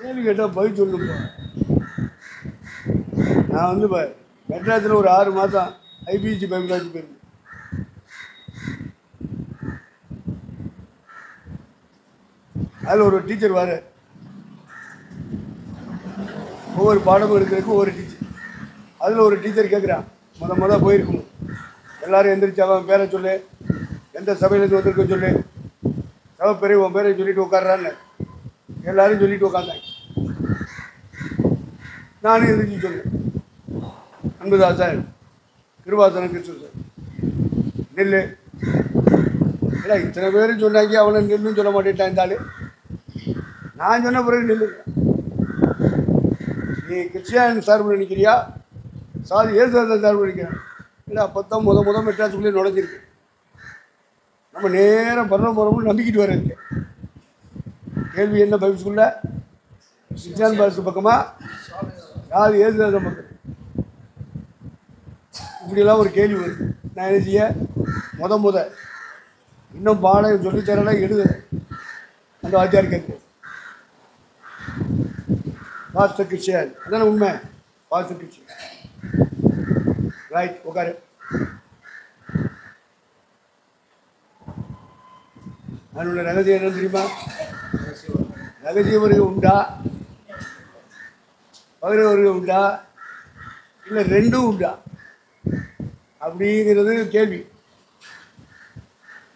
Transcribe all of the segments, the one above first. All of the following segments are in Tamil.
கேள்வி கேட்டால் பதில் சொல்லுப்பா. நான் வந்து இப்போ மெட்ராஸில் ஒரு 6 மாதம் ஐபிஎஸ்சி பைபிளாச்சு போயிருந்தேன். அதில் ஒரு டீச்சர் வர ஒவ்வொரு பாடமும் இருக்கிறதுக்கு ஒவ்வொரு டீச்சர். அதில் ஒரு டீச்சர் கேட்குறான், மொதல் போயிருக்கணும், எல்லோரும் எந்திரிச்சு அவன் பேரை சொல்லு, எந்த சபையிலேருந்து வந்திருக்க சொல்லு, சபை பேரை உன் பேரை சொல்லிட்டு உட்காடுறான்னு எல்லாரும் சொல்லிட்டு உட்காந்தாங்க. நானும் எந்திரிச்சு சொன்னேன், அன்புதாசன் கிருபாசனம் கிருஷ்ணன் சார் நெல்லு. இல்லை இத்தனை பேரும் சொன்னாங்க, அவனை நெல்லுன்னு சொல்ல மாட்டேன்ட்டான் இந்த ஆள். நான் சொன்ன பிறகு நெல்லு. நீ கிறிஸ்டியன் சார்பில் நிற்கிறியா ஏசுதாசன் சார்பில் நிற்கிறேன். இல்லை அப்போ தான் முத மெட்ராஸுக்குள்ளே நுழைஞ்சிருக்கு. நம்ம நேரம் போகிறோம்னு நம்பிக்கிட்டு வர இருக்கு. கேள்வி என்ன பைபிள்ஸ்குள்ள? கிறிஸ்டியன் பாஸ் பக்கமா ஏசுதாசன் பக்கம்? இப்படியெல்லாம் ஒரு கேள்வி வருது. நான் என்ன செய்ய, முத இன்னும் பாடம் சொல்லித்தரல எழுத அந்த வாத்தியார் கேட்கு பாஸ்டர் கிறிஸ்டியன், அதான உண்மை, பாஸ்டர் கிறிஸ்டியன் ரைட் உட்காரு. அதனுடைய ரகசியம் என்னன்னு தெரியுமா? ரகசியவர்கள் உண்டா, பகிரவர்கள் உண்டா, இல்லை ரெண்டும் உண்டா அப்படிங்கிறது கேள்வி.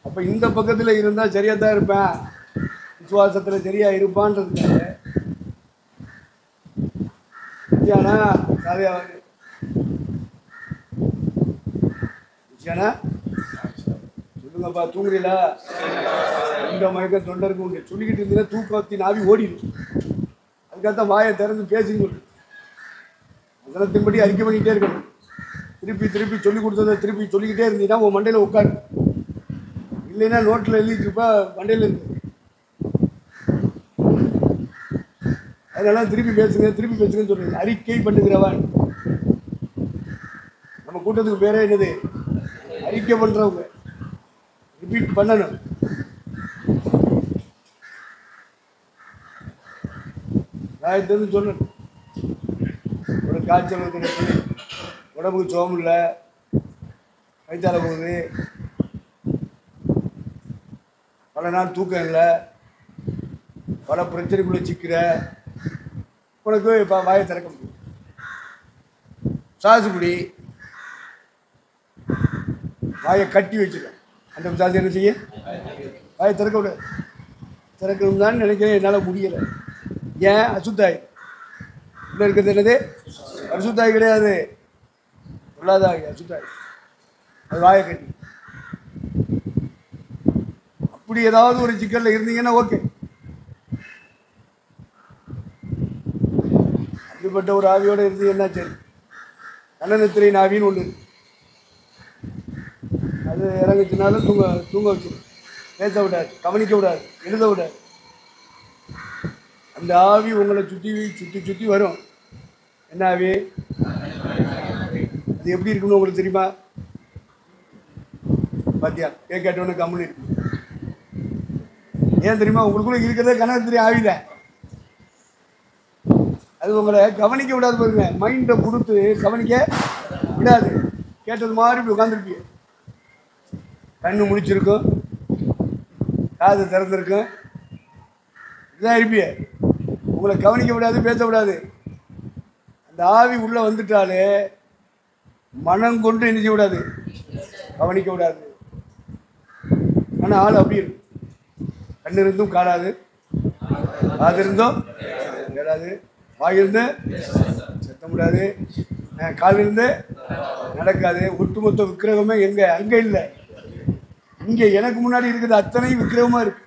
அப்போ இந்த பக்கத்தில் இருந்தால் சரியாக தான் இருப்பேன், விசுவாசத்தில் சரியாக இருப்பான்றதுக்காக சொல்லுங்கப்பா, தூங்குறீங்களா? இந்த மயக்க தொண்டருக்கு உண்டு சொல்லிக்கிட்டு இருந்தீங்கன்னா தூக்கத்தின் ஆவி ஓடிடும். அதுக்காகத்தான் வாயை திறந்து பேசிக்கணும். வசனத்தின்படி அறிக்கை பண்ணிக்கிட்டே இருக்கணும். திருப்பி சொல்லி கொடுத்ததை திருப்பி சொல்லிக்கிட்டே இருந்தீங்கன்னா உன் மண்டையில் உட்காரு. இல்லைன்னா நோட்டில் எழுதிட்டு இருப்பா, மண்டையில் இருக்கு. அதனால திருப்பி பேசுங்கன்னு சொல்றீங்க. அறிக்கை பண்ணுகிறவன். நம்ம கூட்டத்துக்கு பேரே என்னது? அறிக்கை பண்றவங்க. ரிப்பீட் பண்ணணும். நான் சொல்லணும். ஒரு காய்ச்சல் வந்துருக்கு, உடம்புக்கு சோகம் இல்லை, வயிற்றால போகுது, பல நாள் தூக்கம் இல்லை, பல பிரச்சனைக்குள்ளே சிக்கிற உனக்கு இப்போ வாயை திறக்க முடியும். சாசுபடி வாயை கட்டி வச்சுருக்கேன். அந்த சாசு என்ன செய்ய? வாயை திறக்க விட திறக்கணும் தான் நினைக்கிறேன், என்னால் முடியலை. ஏன்? அசுத்தாய் உள்ள இருக்கிறது என்னது? அசுத்தாய் கிடையாது, சொல்லாதாய் அசுத்தாய். அது வாயை கட்டி. அப்படி ஏதாவது ஒரு சிக்கலில் இருந்தீங்கன்னா ஓகே. அப்படிப்பட்ட ஒரு ஆவியோடு இருந்தீங்கன்னா சரி. கண்ணனத்திரையின் ஆவின்னு ஒன்று அது இறங்குச்சுனாலும் தூங்க வச்சு பேச விடாது, கவனிக்க விடாது, எழுத விடாது. அந்த ஆவி உங்களை சுற்றி வரும். என்ன ஆவி? அது எப்படி இருக்குன்னு உங்களுக்கு தெரியுமா? பாத்தியா, கேட்டவனு கம்முன்னு இருக்கு. ஏன் தெரியுமா? உங்களுக்குள்ள இருக்கிறதே கண்ணனத்திரை ஆவிதான். அது உங்களை கவனிக்க விடாது. பாருங்க, மைண்டை கொடுத்து கவனிக்க விடாது. கேட்டது மாதிரி இப்படி உட்காந்துருப்பீங்க. கண்ணு முடிச்சிருக்கும், காது திறந்திருக்கும், இதான் இருப்பிய. உங்களை கவனிக்க விடாது, பேச விடாது. அந்த ஆவி உள்ளே வந்துட்டாலே மனம் கொண்டு என்ன செய்ய விடாது, கவனிக்க விடாது. ஆனால் ஆள் அப்படி இருக்கும். கண்ணு இருந்தும் காணாது, காது இருந்தும் கேடாது, வாயிருந்து செத்த முடியாது, காலிருந்து நடக்காது. ஒட்டுமொத்த விக்கிரகமே எங்கே? அங்கே இல்லை, இங்கே எனக்கு முன்னாடி இருக்குது. அத்தனை விக்கிரகமா இருக்கு.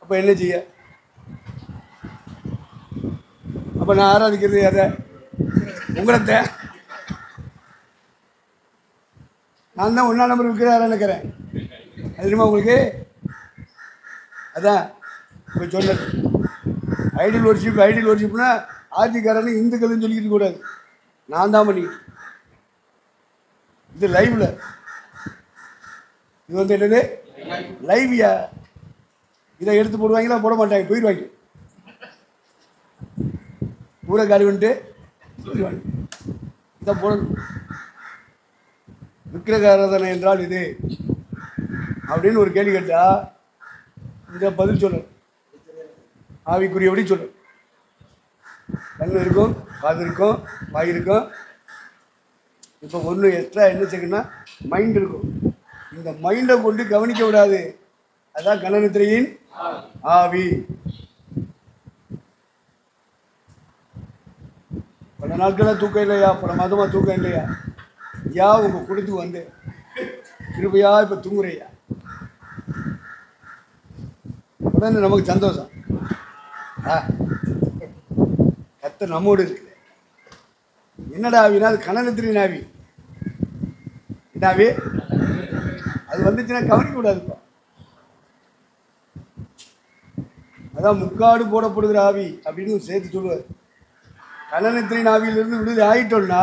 அப்ப என்ன செய்ய? அப்ப நான் ஆராதிக்கிறது அதை உங்களை நான் தான் 1ஆம் நம்பர் விற்கிறாரா நினைக்கிறேன். அது தெரியுமா உங்களுக்கு? அதான் இப்போ சொன்னது. ஐடியல் ஒர்ஷிப்னா ஆட்சிக்காரன்னு இந்துக்கள்னு சொல்லிக்கிட்டு கூடாது. நான் தான் பண்ணிக்கிட்டு. இது லைவ்ல, இது வந்து என்னது? லைவ்யா. இதை எடுத்து போடுவாங்களா? போட மாட்டாங்க, போயிடுவாங்க. ஊரை காலி வந்துட்டு போயிடுவாங்க. இதை போடணும். விக்கிரகாராதனை என்றால் இது அப்படின்னு ஒரு கேள்வி கேட்டா இந்த பதில் சொல்லணும். ஆவிக்குரியபடி சொல்லணும். கண் இருக்கும், காது இருக்கும், வாய் இருக்கும். இப்போ ஒன்று எக்ஸ்ட்ரா என்ன செய்யணும்னா மைண்ட் இருக்கும். இந்த மைண்டை கொண்டு கவனிக்க விடாது. அதான் கனநித்திரையின் ஆவி. பல நாட்களாக தூக்கம் இல்லையா? பல மாதமாக தூக்கம் இல்லையா? ஐயா உங்கள் கொடுத்து வந்து கிருபையா இப்போ தூங்குறையா? உடனே நமக்கு சந்தோஷம். கத்த நம்மோடு இருக்கு. என்னடா ஆவினா? அது கனநித்திரையின் ஆவி. என்ன ஆவி? அது வந்துச்சுன்னா கவனிக்க கூடாதுப்பா. அதான் முக்காடு போடப்படுகிற ஆவி அப்படின்னு சேர்த்து சொல்லுவார். கனநித்திரையின் ஆவியிலிருந்து விடுதலை ஆகிட்டோம்னா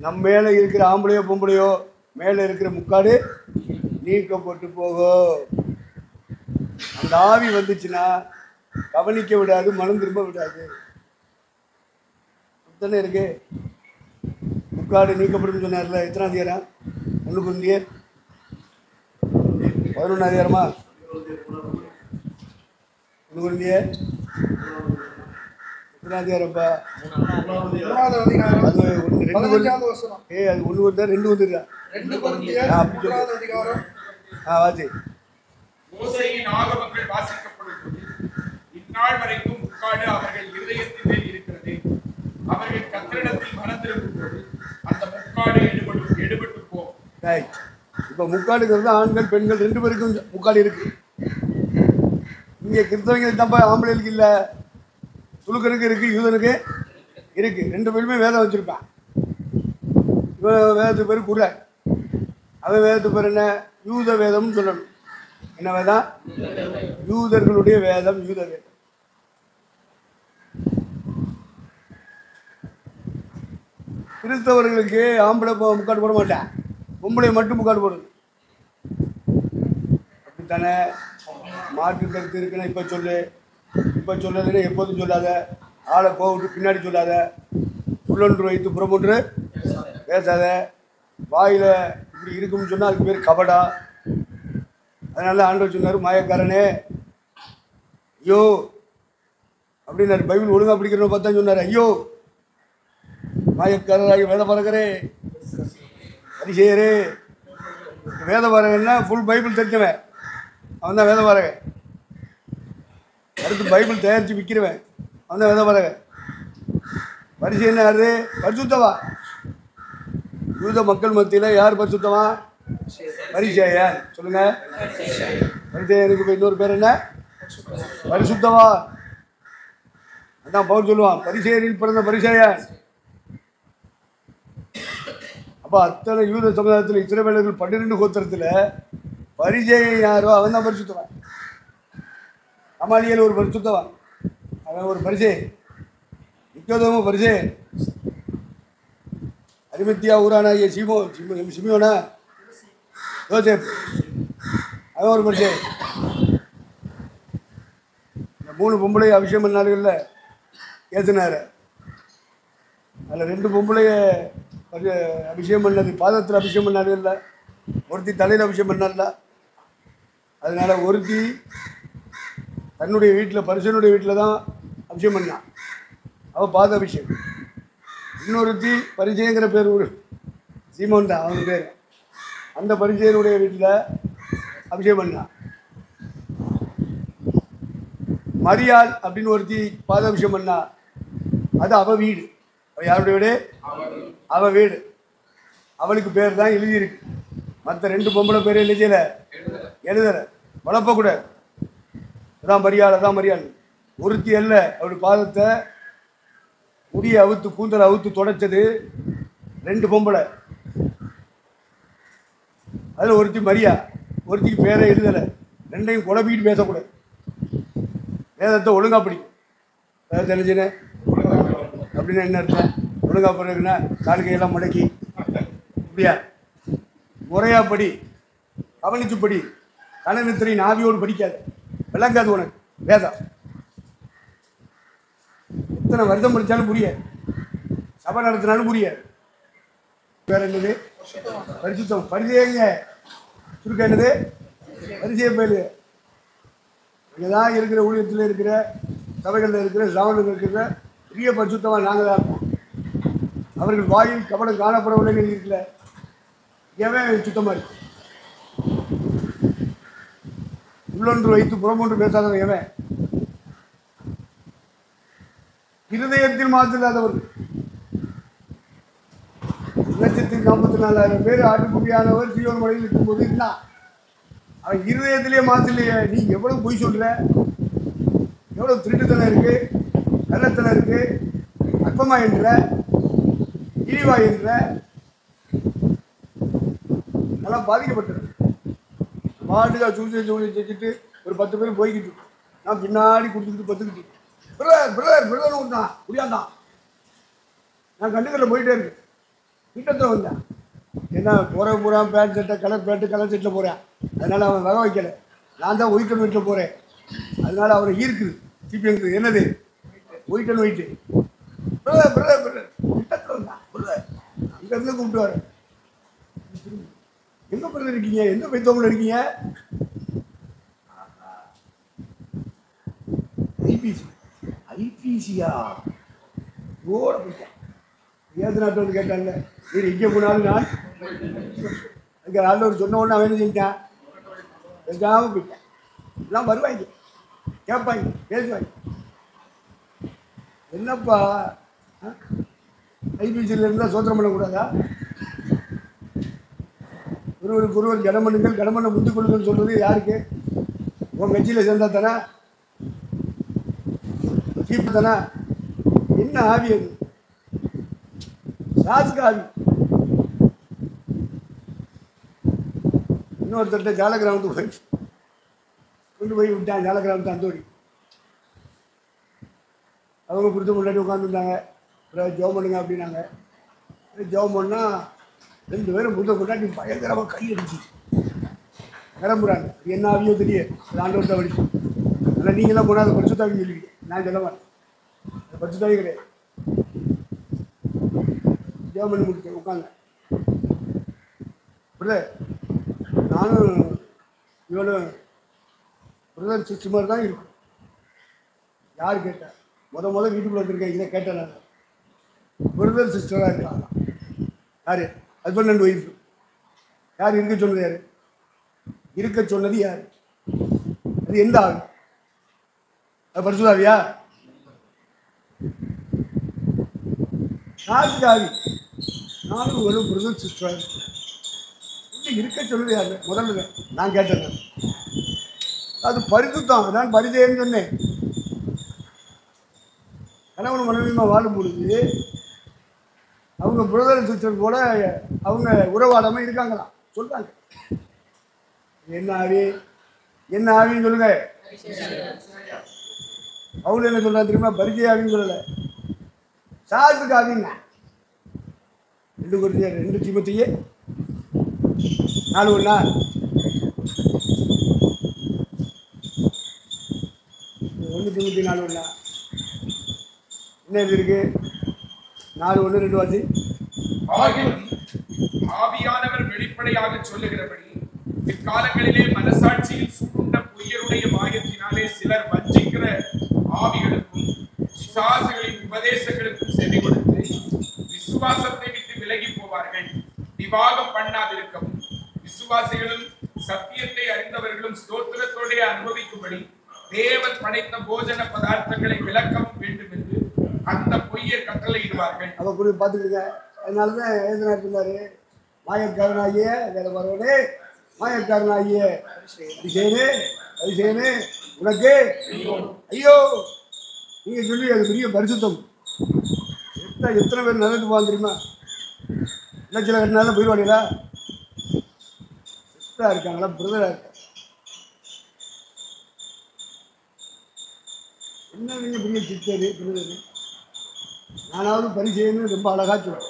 நம்ம மேலே இருக்கிற ஆம்பளையோ பொம்பளையோ மேலே இருக்கிற முக்காடு நீக்கப்பட்டு போகும். அந்த ஆவி வந்துச்சுன்னா கவனிக்க விடாது, மனம் திரும்ப விடாது. தானே இருக்கு. முக்காடு நீக்கப்படும் சொன்னார்ல. எத்தனை அதிகாரம்? 1 கொரிந்தியர் 11 அதிகாரமா? 1 கொரிந்தியர் எத்தனை அதிகாரம்ப்பா? அது 2 வந்துருக்கா? 2 வந்துருக்கா? வாசி. மோசேயின் ஆகமங்கள் வாசிக்கப்படும் இந்நாள் வரைக்கும் முக்காடு அவர்கள் இருதயத்திலே இருக்கிறது. அவர்கள் கர்த்தரிடத்தில் மனம் திரும்பும் போது அந்த முக்காடு எடுபட்டு போகும். இப்போ முக்காடுங்கிறது ஆண்கள் பெண்கள் 2 பேருக்கும் முக்காடு இருக்கு. இங்கே கிறிஸ்தவங்களுக்கு தான்ப்பா, ஆம்பளைகளுக்கு இல்லை. துலுக்கனுக்கு இருக்கு, யூதனுக்கு இருக்கு. 2 பேருமே வேதம் வச்சிருப்பான். இவன் வேதத்துக்கு பேர் குறை, அவன் வேதத்துக்கு பேர் என்ன? யூத வேதம்னு சொல்லணும். என்ன வேதம்? யூதர்களுடைய வேதம், யூத வேதம். கிறிஸ்தவர்களுக்கு ஆம்பளை முக்காடு போட மாட்டேன், பொம்பளை மட்டும் முக்காடு போடுது. அப்படித்தானே? மாற்று கருத்து இருக்குன்னா இப்போ சொல்லு, இப்போ சொல்லலைன்னா எப்போதும் சொல்லாத. ஆளை போட்டு பின்னாடி சொல்லாத. உள்ளொன்று வைத்து புறமொன்று பேசாத. வாயில் இப்படி இருக்குன்னு சொன்னால் அதுக்கு பேர் கபடா. அதனால ஆண்டவர் சொன்னார், மாயக்காரனே ஐயோ அப்படின்னாரு. பைபிள் ஒழுங்காக பிடிக்கிறவங்க பார்த்தா சொன்னார், ஐயோ மாயக்காரராகி வேத பாரகரே, பரிசேயரே. வேத பாரகன்னா ஃபுல் பைபிள் தெரிஞ்சவன், அவன் தான் வேத பாரகன். அடுத்து பைபிள் தயாரித்து விற்கிறவன், அவன் தான் வேத பாரகன். பரிசேயன் யாரு? பரிசுத்தவா. யூத மக்கள் மத்தியில் யார் பரிசுத்தவா? பரிசேயன். சொல்லுங்க. பரிசேயனுக்கு இப்போ இன்னொரு பேர் என்ன? பரிசுத்தவா. அதான் பவுல் சொல்லுவான், பரிசேயரில் பிறந்த பரிசேயன். அப்போ அத்தனை யூத சமுதாயத்தில் இஸ்ரவேலர்கள் 12 கோத்திரத்தில் பரிசேயன் யாரோ அவன் தான் பரிசுத்தவன். கமாலியல் ஒரு பரிசுத்தவன், அவன் ஒரு பரிசேயன். நிக்கோதேமு பரிசேயன். அரிமத்தியா ஊரானாகிய சிமியோனா யோசேப், அவன் ஒரு பரிசேயன். இந்த 3 பொம்பளை அபிஷேகம் பண்ணார்கள்ல ஏசுனார். அதில் 2 பொம்பளைய அபிஷேகம் பண்ணது பாதத்தில் அபிஷேகம் பண்ணார்கள்ல, ஒருத்தி தலையில் அபிஷேகம் பண்ணார்ல. அதனால ஒருத்தி தன்னுடைய வீட்டில் பரிசனுடைய வீட்டில் தான் அபிஷேகம் பண்ணான், அவள் பாத அபிஷேகம். இன்னொருத்தி பரிசேயங்கிற பேர் ஒரு சீமோன் தான் அவன் பேர், அந்த பரிசேயனுடைய வீட்டில் அபிஷேகம் பண்ணான். மரியாள் அப்படின்னு ஒருத்தி பாத அபிஷேகம் பண்ணா, அது அவள் வீடு. அவள் யாருடைய வீடு? அவள் வீடு. அவளுக்கு பேர் தான் எழுதியிருக்கு. மற்ற 2 பொம்பளை பேர் என்ன செய்யலை, எழுதலை, வளர்ப்பக்கூடாது. அதான் மரியாள், அதான் மரியாள். ஒருத்தி அல்ல, அவளுடைய பாதத்தை முடியை அவுத்து கூந்தலை அவுத்து தொடச்சது 2 பொம்பளை. அதில் ஒருத்தி மரியா, ஒருத்திக்கு பேரை எழுதலை. 2ஐயும் குழப்பிட்டு பேசக்கூடாது. வேதத்தை ஒழுங்காக பிடிக்கும். வேதத்தை தெரிஞ்சுன்னு அப்படின்னு என்ன அர்த்தம்? ஒழுங்காக பிடிக்குன்னா கால்கையெல்லாம் முடக்கி இப்படியா முறையாக படி, கவனிச்சு படி. கனநித்திரையின் ஆவியோடு படிக்காது. விளங்காது உனக்கு வேதம். எத்தனை வருஷம் படித்தாலும் புரியாது, சபை நடத்தினாலும் புரியாது. வேற என்னது? பரிசுத்தம். பரிசேயங்க சுருக்கம் என்னது? பரிசேய பயிலு. இங்கதான் இருக்கிற ஊழியத்தில் இருக்கிற சபைகளில் இருக்கிற சாவனில் இருக்கிற பெரிய பரிசுத்தமாக நாங்கள் தான் இருப்போம். அவர்கள் வாயில் கபடம் காணப்படவில்லை இருக்கல. எவன் சுத்தமாக இருக்கு? உள்ளொன்று வைத்து புறமொன்று பேசாதவன் எவன்? இருதயத்தில் மாற்றில்லாதவர்கள். 1,44,000 பேர் ஆட்டுக்குட்டியானவர் சீயோன் மலையில் இருக்கும்போது என்ன அவன் இருதயத்திலே மாற்றலையே. நீ எவ்வளவு பொய் சொல்ற, எவ்வளவு திருட்டுத்தனம் இருக்கு, கள்ளத்தனம் இருக்கு, அற்பமா என்ற இழிவா என்ற நல்லா பாதிக்கப்பட்டது. பாட்டுக்கா சூழ்ச்சி செஞ்சுட்டு ஒரு 10 பேர் போய்கிட்டு நான் பின்னாடி கொடுத்துக்கிட்டு பத்துக்கிட்டு பிரதர் பிரதர் பிரதர் விட்டான் முடியாந்தான். நான் கண்டுக்கல போயிட்டே இருக்கு. கிட்டத்தில் வந்தேன். என்ன போகிற பூரா பேண்ட் சட்டை கலர் பேண்ட்டு கலர் சட்டில் போகிறேன். அதனால் அவன் வகை வைக்கலை. நான் தான் ஒயிட் அண்ட் ஒயிட்டில் போகிறேன். அதனால் அவனை ஈர்க்குது. சிபிஎம் என்னது white and white. Brother brother brother கிட்டத்தில் வந்தான். பிரதர் அங்கேருந்து கூப்பிட்டு வரேன். எங்கே பிரதர் இருக்கீங்க? எந்த பைத்தோமில் இருக்கீங்க? ஐபிசி. ஐபிசியா ஓட போயிட்டேன். ஏது நாட்டு வந்து கேட்டாங்க, நீ எங்கே போனாலும் நான் அங்கே ஆண்டவர் சொன்ன உடனே அவன் என்ன செஞ்சான்? பேசாமல் போயிட்டேன். எல்லாம் வருவாங்க, கேட்பாங்க, பேசுவாங்க. என்னப்பா ஐபிசியில் இருந்தால் சோத்திரம் பண்ணக்கூடாதா? ஒருவருக்கு ஒருவர் கனம் பண்ணுங்கள், கனம் பண்ண முந்திக் கொள்ளுங்கள் சொல்கிறது யாருக்கு? உன் கட்சியில் சேர்ந்தா தானே? சீப்பு தானே? என்ன ஆவி அது? சாஸ்க்கு ஆவி. இன்னொருத்தட்ட ஜால கிராமத்துக்கு போயிடுச்சு, கொண்டு போய் விட்டான். ஜால கிராமத்தை அந்தோடி அவங்க கொடுத்து முன்னாடி உட்காந்துருந்தாங்க. அப்புறம் ஜோம் பண்ணுங்க அப்படின்னாங்க. ஜோம் பண்ணால் 2 பேரும் புத்த கொண்டாட்டி பயங்கரமாக கையடிச்சு கிளம்புறாங்க. என்ன ஆவியோ தெரியும், அது ஆண்டவர்கிட்ட வடிச்சு. ஆனால் நீங்களாம் போனால் அதை பரிசுத்தாவின்னு சொல்லிக்கிட்டு நான் சொல்ல மாட்டேன். அது பரிசுத்தாவி கிடையாது. ஜோம் பண்ணி முடிச்சேன், உட்காங்க. பிரதர் நானும் இவனும் பிரதர் சிஸ்டர் மாதிரி தான் இருக்கும். யார் கேட்டேன்? முதல் வீட்டுக்குள்ளே வந்திருக்கேன். இதை கேட்டேன் நான். பிரதர் சிஸ்டராக இருக்காங்க. யார்? Husband and wife. யார் இருக்க சொன்னது? யார் இருக்க சொன்னது? யார்? அது எந்த ஆள்? அது பரிசுத்தாவியா? சாஸ்க்கு ஆவி. நானும் ஒரு பிரதர் சிஸ்டராக இருக்கேன். இருக்க சொன்னது யாரு? முதல்ல நான் கேட்டேன். அது பரிசுத்தம். அதான் பரிசேயம்னு சொன்னேன். கணவன் மனைவியுமா வாழும் பொழுது அவங்க பிரதர் சிஸ்டர் கூட அவங்க உறவாடாமல் இருக்காங்களாம் சொல்கிறாங்க. என்ன ஆவி? என்ன ஆவின்னு சொல்லுங்க. அவங்க என்ன சொல்கிறாங்க தெரியுமா? பரிசேய ஆவின்னு சொல்லலை, சாஸ்க்கு ஆவிங்க. 2 தீமோத்தேயு 4:1 1 தீமோத்தேயு 4:1 என்ன இருக்கு? 4:1 2 வாசி. ஆவியானவர் வெளிப்படையாக சொல்லுகிறபடி இக்காலங்களிலே மனசாட்சியில் சூடுண்ட பொய்யருடைய மாயத்தினாலே சிலர் வஞ்சிக்கிற ஆவிகளுக்கும் பிசாசுகளின் உபதேசங்களுக்கும் செவி கொடுத்து விசுவாசத்தை விட்டு விலகி போவார்கள். விவாகம் பண்ணாதிருக்கவும் விசுவாசிகளும் சத்தியத்தை அறிந்தவர்களும் ஸ்தோத்திரத்தோட அனுபவிக்கும்படி தேவன் படைத்த போஜன பதார்த்தங்களை விளக்கவும் வேண்டும் என்று அந்த பொய்யை கட்டளையிடுவார்கள். அவ கூட பார்த்துக்கிங்க. அதனாலதான் எழுதினா இருந்தாரு, மாயக்காரனாகிய வேலை வரவனே, மாயக்காரனாகிய அதிசயனே உனக்கு ஐயோ. நீங்க சொல்லி அது பெரிய பரிசுத்தம். எத்தனை பேர் நடந்து போவான் தெரியுமா? லட்சம் கட்டினாலும் போயிடுவாங்களா? சிஸ்டரா இருக்காங்களா? பிரதரா இருக்காங்க. என்ன நீங்க பெரிய சிஸ்டரு பிரதரு? நானாவது பரிசேயன்னு ரொம்ப அழகா சொல்றேன்.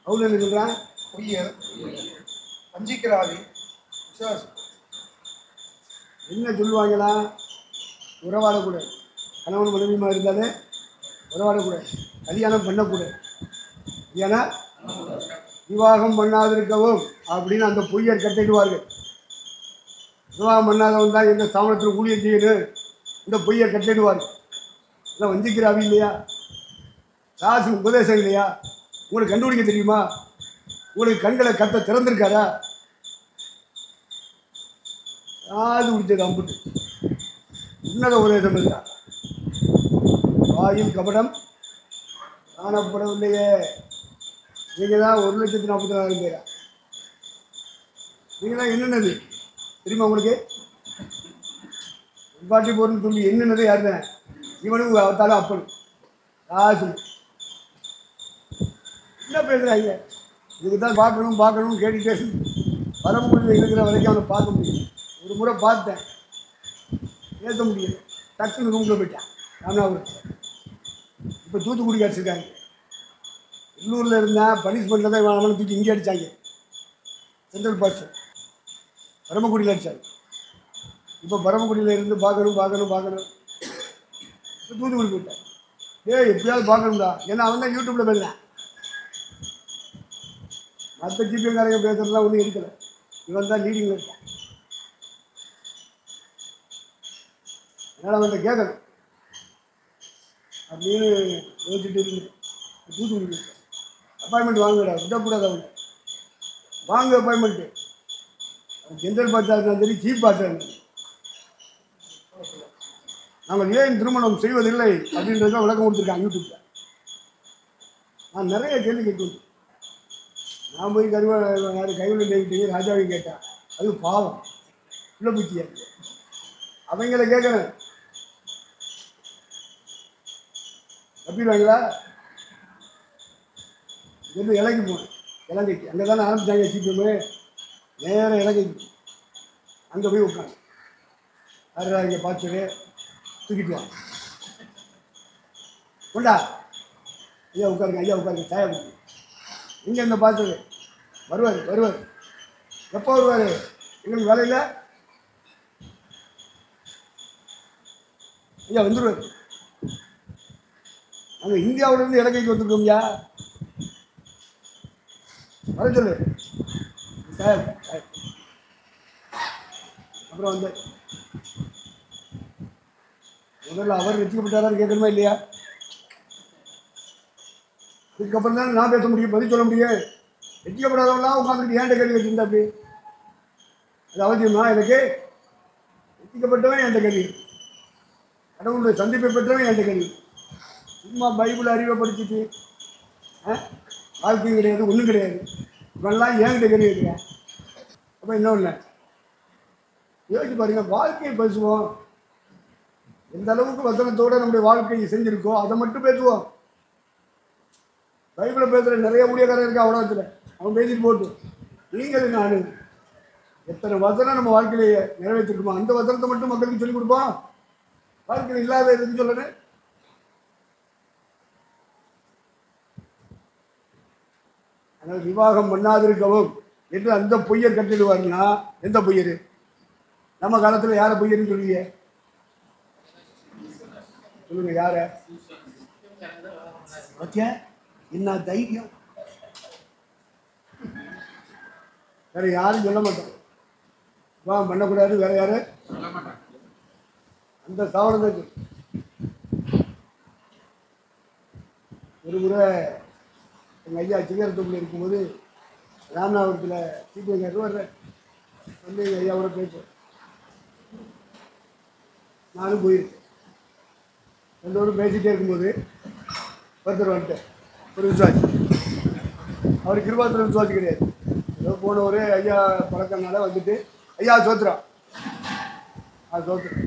அவங்க என்ன சொல்றான்? பொய்யர், வஞ்சிக்கிறாவி, விசுவாசி. என்ன சொல்லுவாங்கன்னா, உறவாடக்கூடாது. கணவன் மனைவியுமா இருந்தாலே உறவாடக்கூடாது. கல்யாணம் பண்ணக்கூடாது. ஏன்னா விவாகம் பண்ணாதிருக்கவும் அப்படின்னு அந்த பொய்யர் கட்டிடுவார்கள். விவாகம் பண்ணாதவன் தான் எங்கள் ஸ்தாபனத்தில் ஊழியம் செய்யணும், இந்த பொய்யர் கட்டிடுவார்கள். எல்லாம் வஞ்சிக்கிறாவி இல்லையா? சாசு உபதேசம் இல்லையா? உங்களுக்கு கண்டுபிடிக்க தெரியுமா? உங்களுக்கு கண்களை கத்த திறந்திருக்காரா? சாது பிடிச்சது அம்புட்டு உன்னத உபதேசம் இருக்கா? வாயில் கபடம் காணப்படவில்லையே. நீங்கள் தான் 1,44,000 பேரா? நீங்கள் தான் என்னென்னது தெரியுமா உங்களுக்கு? பாட்டி போறன்னு சொல்லி என்னென்னது யார் தான்? இவனும் அவத்தாலும் அப்பனு காசு என்ன பேசுகிறாங்க? இதுக்கு தான் பார்க்கணும்னு கேட்டுகிட்டே வரம்புள்ள இருக்கிற வரைக்கும் அவனை பார்க்க முடியும். ஒரு முறை பார்த்தேன், ஏற்ற முடியல. டக்குன்னு ரூமில் போயிட்டான். ராமநாதபுரம் இப்போ தூத்துக்குடி அடிச்சிருக்காங்க. உள்ளூரில் இருந்தால் பனிஷ்மெண்ட்டில் தான் அவனை தூக்கி இங்கே அடித்தாங்க. சென்ட்ரல் பார்ட்ஸ் பரமக்குடியில் அடித்தாங்க. இப்போ பரமக்குடியில் இருந்து பார்க்கணும் இப்போ தூத்துக்குடி போயிட்டேன். எப்படியாவது பார்க்கணும்டா. ஏன்னா அவன் தான் யூடியூப்பில் பேசுகிறேன். மற்ற ஜிபிஎங்காரங்க பேசுகிறதுலாம் ஒன்றும் இருக்கலை. இவன் தான் லீடிங்கில் இருக்கான். அதனால் அவன்கிட்ட கேட்கணும் அப்படின்னு யோசிச்சுட்டு இருக்கு. தூத்துக்குடி அப்பாயின்மெண்ட் வாங்கடா, விடக்கூடாது. அவங்க வாங்க அப்பாயின்மெண்ட்டு. ஜென்ரல் பார்ட்டாக இருந்தாலும் சரி, சீஃப் பார்ட்டாக இருந்தாலும். நாங்கள் ஏன் திருமணம் செய்வதில்லை அப்படின்றத விளக்கம் கொடுத்துருக்காங்க யூடியூப்பில். நான் நிறைய கேள்வி கேட்கணும். நான் போய் கைவிட தேவிட்டு ராஜாவையும் கேட்டேன். அது பாவம், உள்ள புத்தியா இருக்கு. அவங்கள கேட்கணும், தப்பிடுவாங்களா? இருந்து இலங்கை போனேன். இலங்கைக்கு அங்கே தானே ஆரம்பித்தாங்க சீக்கிரமே. நேராக இலங்கைக்கு அங்கே போய் உட்காந்து யாரா இங்கே பார்த்துட்டு தூக்கிட்டு வாங்க கொண்டா ஐயா உட்காருங்க சாயா கொடுங்க. இங்கே இந்த பார்த்தது வருவார். எப்போ வருவார்? எங்களுக்கு வேலையில் ஐயா வந்துடுவார். நாங்கள் இந்தியாவிலேருந்து இலங்கைக்கு வந்துருக்கோம்யா. வர சொல்லு சார். அப்புறம் வந்து முதல்ல அவர் வெற்றிக்கப்பட்டாரான்னு கேட்கணுமா இல்லையா? இதுக்கப்புறம் தான் நான் பேச முடியும், பதில் சொல்ல முடியும். வெற்றிக்கப்படாதவங்களாம் உட்காந்துட்டு ஏன்ட்ட கேள்வி வச்சுருந்தா அப்படி? அது அவசியமா? எனக்கு வெற்றிக்கப்பட்டவன் என்கிட்ட கேள்வி, கடவுளுடைய சந்திப்பை பெற்றவன் என்கிட்ட கேள்வி. சும்மா பைபிள் அறிவை படிச்சுட்டு வாழ்க்கையும் கிடையாது, ஒன்றும் கிடையாது. இவெல்லாம் ஏன்கிட்ட கேள்வி இருக்கிறேன். அப்போ இன்னொன்று யோசிச்சு பாருங்க, வாழ்க்கையை பேசுவோம். எந்த அளவுக்கு வசனத்தோடு நம்முடைய வாழ்க்கையை செஞ்சுருக்கோ அதை மட்டும் பேசுவோம். பைபிளை பேசுகிற நிறைய ஊழியக்காரர் இருக்கா உலகத்தில், அவன் பேசிட்டு போட்டு. நீங்கள் நான் எத்தனை வசனம் நம்ம வாழ்க்கையிலேயே நிறைவேற்றிருக்கோமோ அந்த வசனத்தை மட்டும் மக்களுக்கு சொல்லிக் கொடுப்போம். வாழ்க்கையில் இல்லாத எதுன்னு சொல்லணும். அதனால் விவாகம் பண்ணாதிருக்கவும் என்று அந்த பொய்யர் கட்டிடுவாருன்னா, எந்த பொய்யர்? நம்ம காலத்தில் யாரை பொய்யர்னு சொல்லுவீங்க? சொல்லுங்க, யார? ஓகே, என்ன தைரியம்? வேற யாரும் சொல்ல மாட்டோம். விவாகம் பண்ணக்கூடாது வேற யாரு அந்த சாவணத்தை. ஒரு முறை எங்கள் ஐயா சிங்கரத்தூரில் இருக்கும்போது ராமநாதபுரத்தில் சிபிஎம் வர்ற வந்து எங்கள் ஐயாவோட பேசுவேன். நானும் போயிருக்கேன். ரெண்டோரும் பேசிகிட்டே இருக்கும்போது ஒருத்தர் வந்துட்டேன், ஒரு விசுவாசி. அவர் கிருபாத்திர விசுவாசி கிடையாது. ஏதோ போனவர் ஐயா பழக்கனால வந்துட்டு, ஐயா சோத்திரம் சோத்திரம்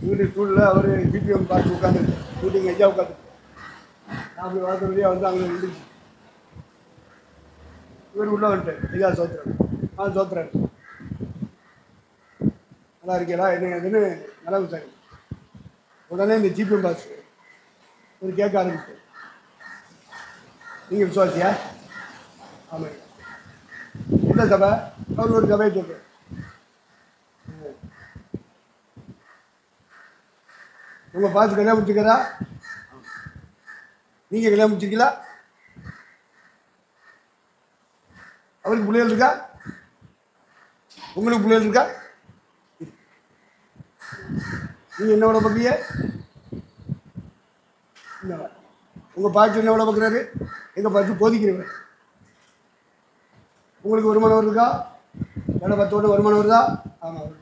வீட்டு ஸ்கூலில் அவர் சிபிஎம் பார்த்து உட்காந்துருக்கேன். வீட்டுங்க ஐயா உட்காந்துருக்கேன். நான் அப்படி வளர்த்துறதே வந்து அங்கே இருந்துச்சு. இவர் உள்ளே வந்துட்டேன், ஐயா சோத்திரம் சோத்திரம் நல்லா இருக்கீங்களா என்ன ஏதுன்னு நல்லா விசாரி. உடனே இந்த ஜிபிஎம் பாஸ் ஒரு கேட்க ஆரம்பிச்சு, நீங்கள் விசுவாசியா? ஆமாம். எந்த சபை? அவர் ஒரு சபையை சொல்கிறேன். உங்கள் பார்த்து கல்யாணம் முடிச்சுக்கிறா? நீங்கள் கல்யாணம் முடிச்சிருக்கீங்களா? அவருக்கு பிள்ளைகள் இருக்கா? உங்களுக்கு பிள்ளைகள் இருக்கா? நீங்கள் என்ன வேலை பார்க்குறீங்க? உங்கள் பாட்டு என்ன வேலை பார்க்குறாரு? எங்கள் பாட்டு போதிக்கிறவர். உங்களுக்கு வருமானம் வருதா? வேலை பார்த்தோட வருமானம் வருதா? ஆமாம்.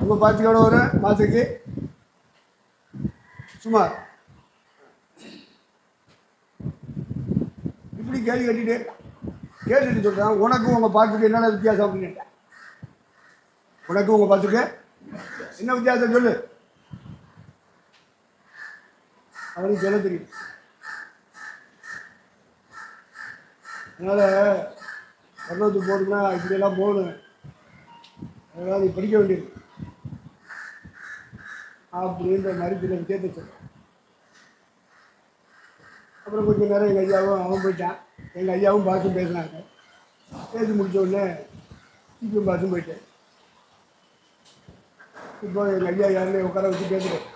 உங்கள் பாட்டுக்கு எவ்வளோ வரும் மாதத்துக்கு? சுமார் இப்படி கேள்வி கேட்டுட்டு சொல்கிறான், உனக்கும் உங்கள் பாட்டுக்கு என்னென்ன வித்தியாசம் அப்படின்னு கேட்டேன். உனக்கும் உங்கள் பாட்டுக்கு என்ன வித்தியாசம் சொல்லு. அவனுக்கு சொல்ல தெரியும். அதனால் பரலோகத்துக்கு போகணும்னா இப்படியெல்லாம் போகணும். அதனால் நீ படிக்க வேண்டியது அப்படின்ற மாதிரி சில விஷயத்தை சொல்கிறேன். அப்புறம் கொஞ்சம் நேரம் எங்கள் ஐயாவும் அவன் போயிட்டான். எங்கள் ஐயாவும் பாசும் பேசினாங்க. பேசி முடித்த உடனே சீக்கிரம் பாசும் போயிட்டேன். இப்போ எங்கள் ஐயா யாருன்னு உட்கார வச்சு பேசுகிறேன்.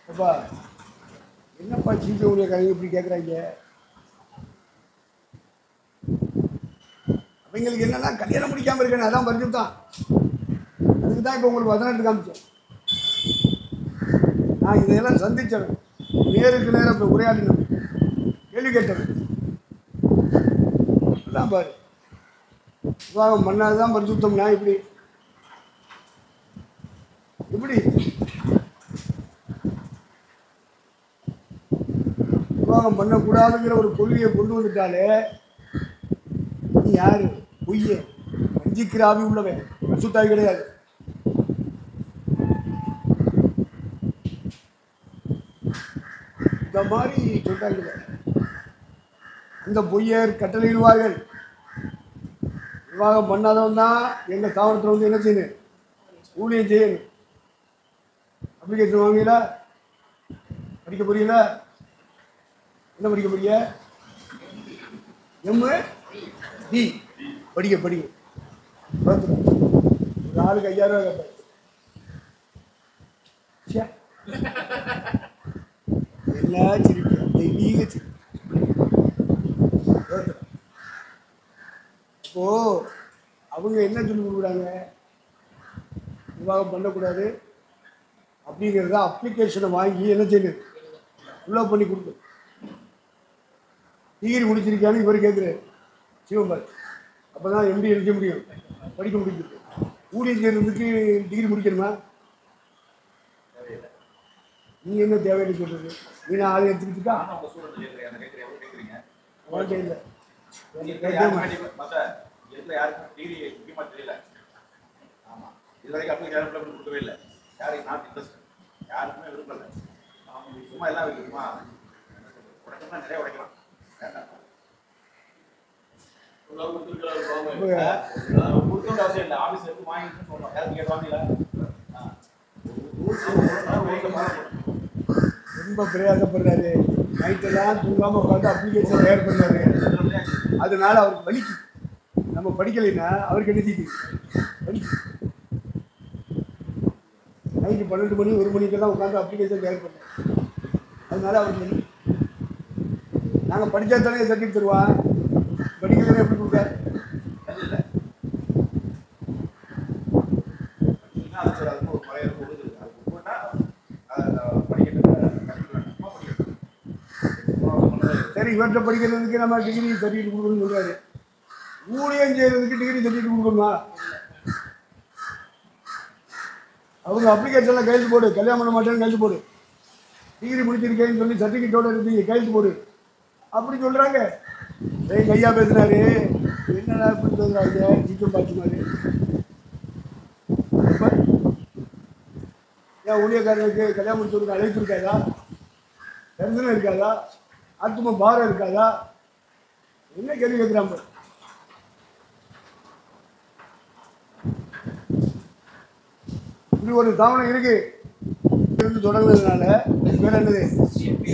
அப்பா என்னப்பா சீக்கிரம் உடைய கதைங்க இப்படி கேட்குறாங்க? அவங்களுக்கு என்னென்னா கல்யாணம் முடிக்காமல் இருக்கேன்னு அதான் பரிசு தான். அதுக்கு தான் இப்போ உங்களுக்கு வதனத்து காமிச்சேன். நான் இதையெல்லாம் சந்தித்தவன், நேருக்கு நேரம் இப்போ உரையாடினவன், கேள்வி கேட்டவன். அதான் பாரு, விவாகம் பண்ணாது தான் பரிசுத்தம்னா இப்படி இப்படி விவாகம் பண்ணக்கூடாதுங்கிற ஒரு கொள்கையை கொண்டு வந்துட்டாலே நீ யாரு? பொய்ய வஞ்சிக்கிற ஆவி உள்ளவன், பரிசுத்தாவி கிடையாது. இந்த மாதிரி சொல்றாங்க. அந்த பொய்யர் கட்டளையிடுவார்கள். விவாகம் பண்ணாதவன் தான் எங்கள் தாவரத்தில் வந்து என்ன செய்யணும்? ஊழியம் செய்யணும். அப்ளிகேஷன் வாங்கல, படிக்க புரியல. என்ன படிக்க புரிய? MD படிக்க ஒரு ஆளுக்கு 5000 ரூபா கேட்பாரு. என்ன சிரிப்பு? தெய்வீக சிரிப்பு. இப்போ அவங்க என்ன சொல்லி கொடுக்குறாங்க? விவாகம் பண்ணக்கூடாது அப்படிங்கிறத அப்ளிகேஷனை வாங்கி என்ன செய்யணும்? ஃபுல்லாக பண்ணி கொடுக்கும். டிகிரி முடிச்சிருக்கான்னு இவர் கேட்குறாரு சிவம்பார். அப்போ தான் MD எழுத முடியும், படிக்க முடியும். ஊழியம் செய்கிறதுக்கு டிகிரி முடிக்கணுமா? நீ என்ன தேவைன்னு சொல்கிறது? நீ நான் ஆள் எடுத்துக்கிட்டுக்கா வாழ்க்கை இல்லை. கொடுக்கவே இல்லை. யாரையும் நாட் இன்ட்ரெஸ்ட், யாருக்குமே விரும்பல. சும்மா எல்லாம் இருக்குமா உடைக்கணும்னா நிறைய உடைக்கலாம். கொடுக்க அவசியம் இல்லை. ஆஃபீஸ் எடுத்து வாங்கிட்டு சொல்லணும். யாரும் கேட்பாங்களா? ரொம்ப பிரயாசப்படுறாரு. நைட்டெல்லாம் தூங்காமல் உட்காந்து அப்ளிகேஷன் தயார் பண்ணாரு. அதனால அவருக்கு வலிக்கு. நம்ம படிக்கலைன்னா அவருக்கு என்ன செய்யுது? வலிக்கு. நைட்டு 12 மணி 1 மணிக்கெல்லாம் உட்காந்து அப்ளிகேஷன் தயார் பண்ணேன். அதனால அவருக்கு வலிக்கு. நாங்கள் படித்தா தானே சர்டிஃபிகேட் தருவான், படிக்கலைன்னா எப்படி கொடுக்க? சரி, இவற்றை படிக்கிறதுக்கு நம்ம டிகிரி சர்டிஃபிகேட் கொடுக்கணும்னு சொல்றாரு. ஊழியம் செய்யறதுக்கு டிகிரி சர்டிஃபிகேட் கொடுக்கணுமா? அவங்க அப்ளிகேஷன்ல கையெழுத்து போடு, கல்யாணம் பண்ண மாட்டேன்னு கையெழுத்து போடு, டிகிரி முடிச்சிருக்கேன்னு சொல்லி சர்டிஃபிகேட்டோட இருந்தீங்க கையெழுத்து போடு அப்படி சொல்றாங்க. எங்க ஐயா பேசுறாரு, என்னடா இப்படி சொல்றாங்க சிக்கம் பாட்டு மாதிரி. ஏன் ஊழியக்காரனுக்கு கல்யாணம் முடிச்சவருக்கு அழைப்பு இருக்காதா? தரிசனம் இருக்காதா? ஆத்ம பாரம் இருக்காதா? என்ன கேள்வி கேட்கிறாங்க? இப்படி ஒரு தாவணம் இருக்கு இருந்து தொடங்குறதுனால வேற என்னது?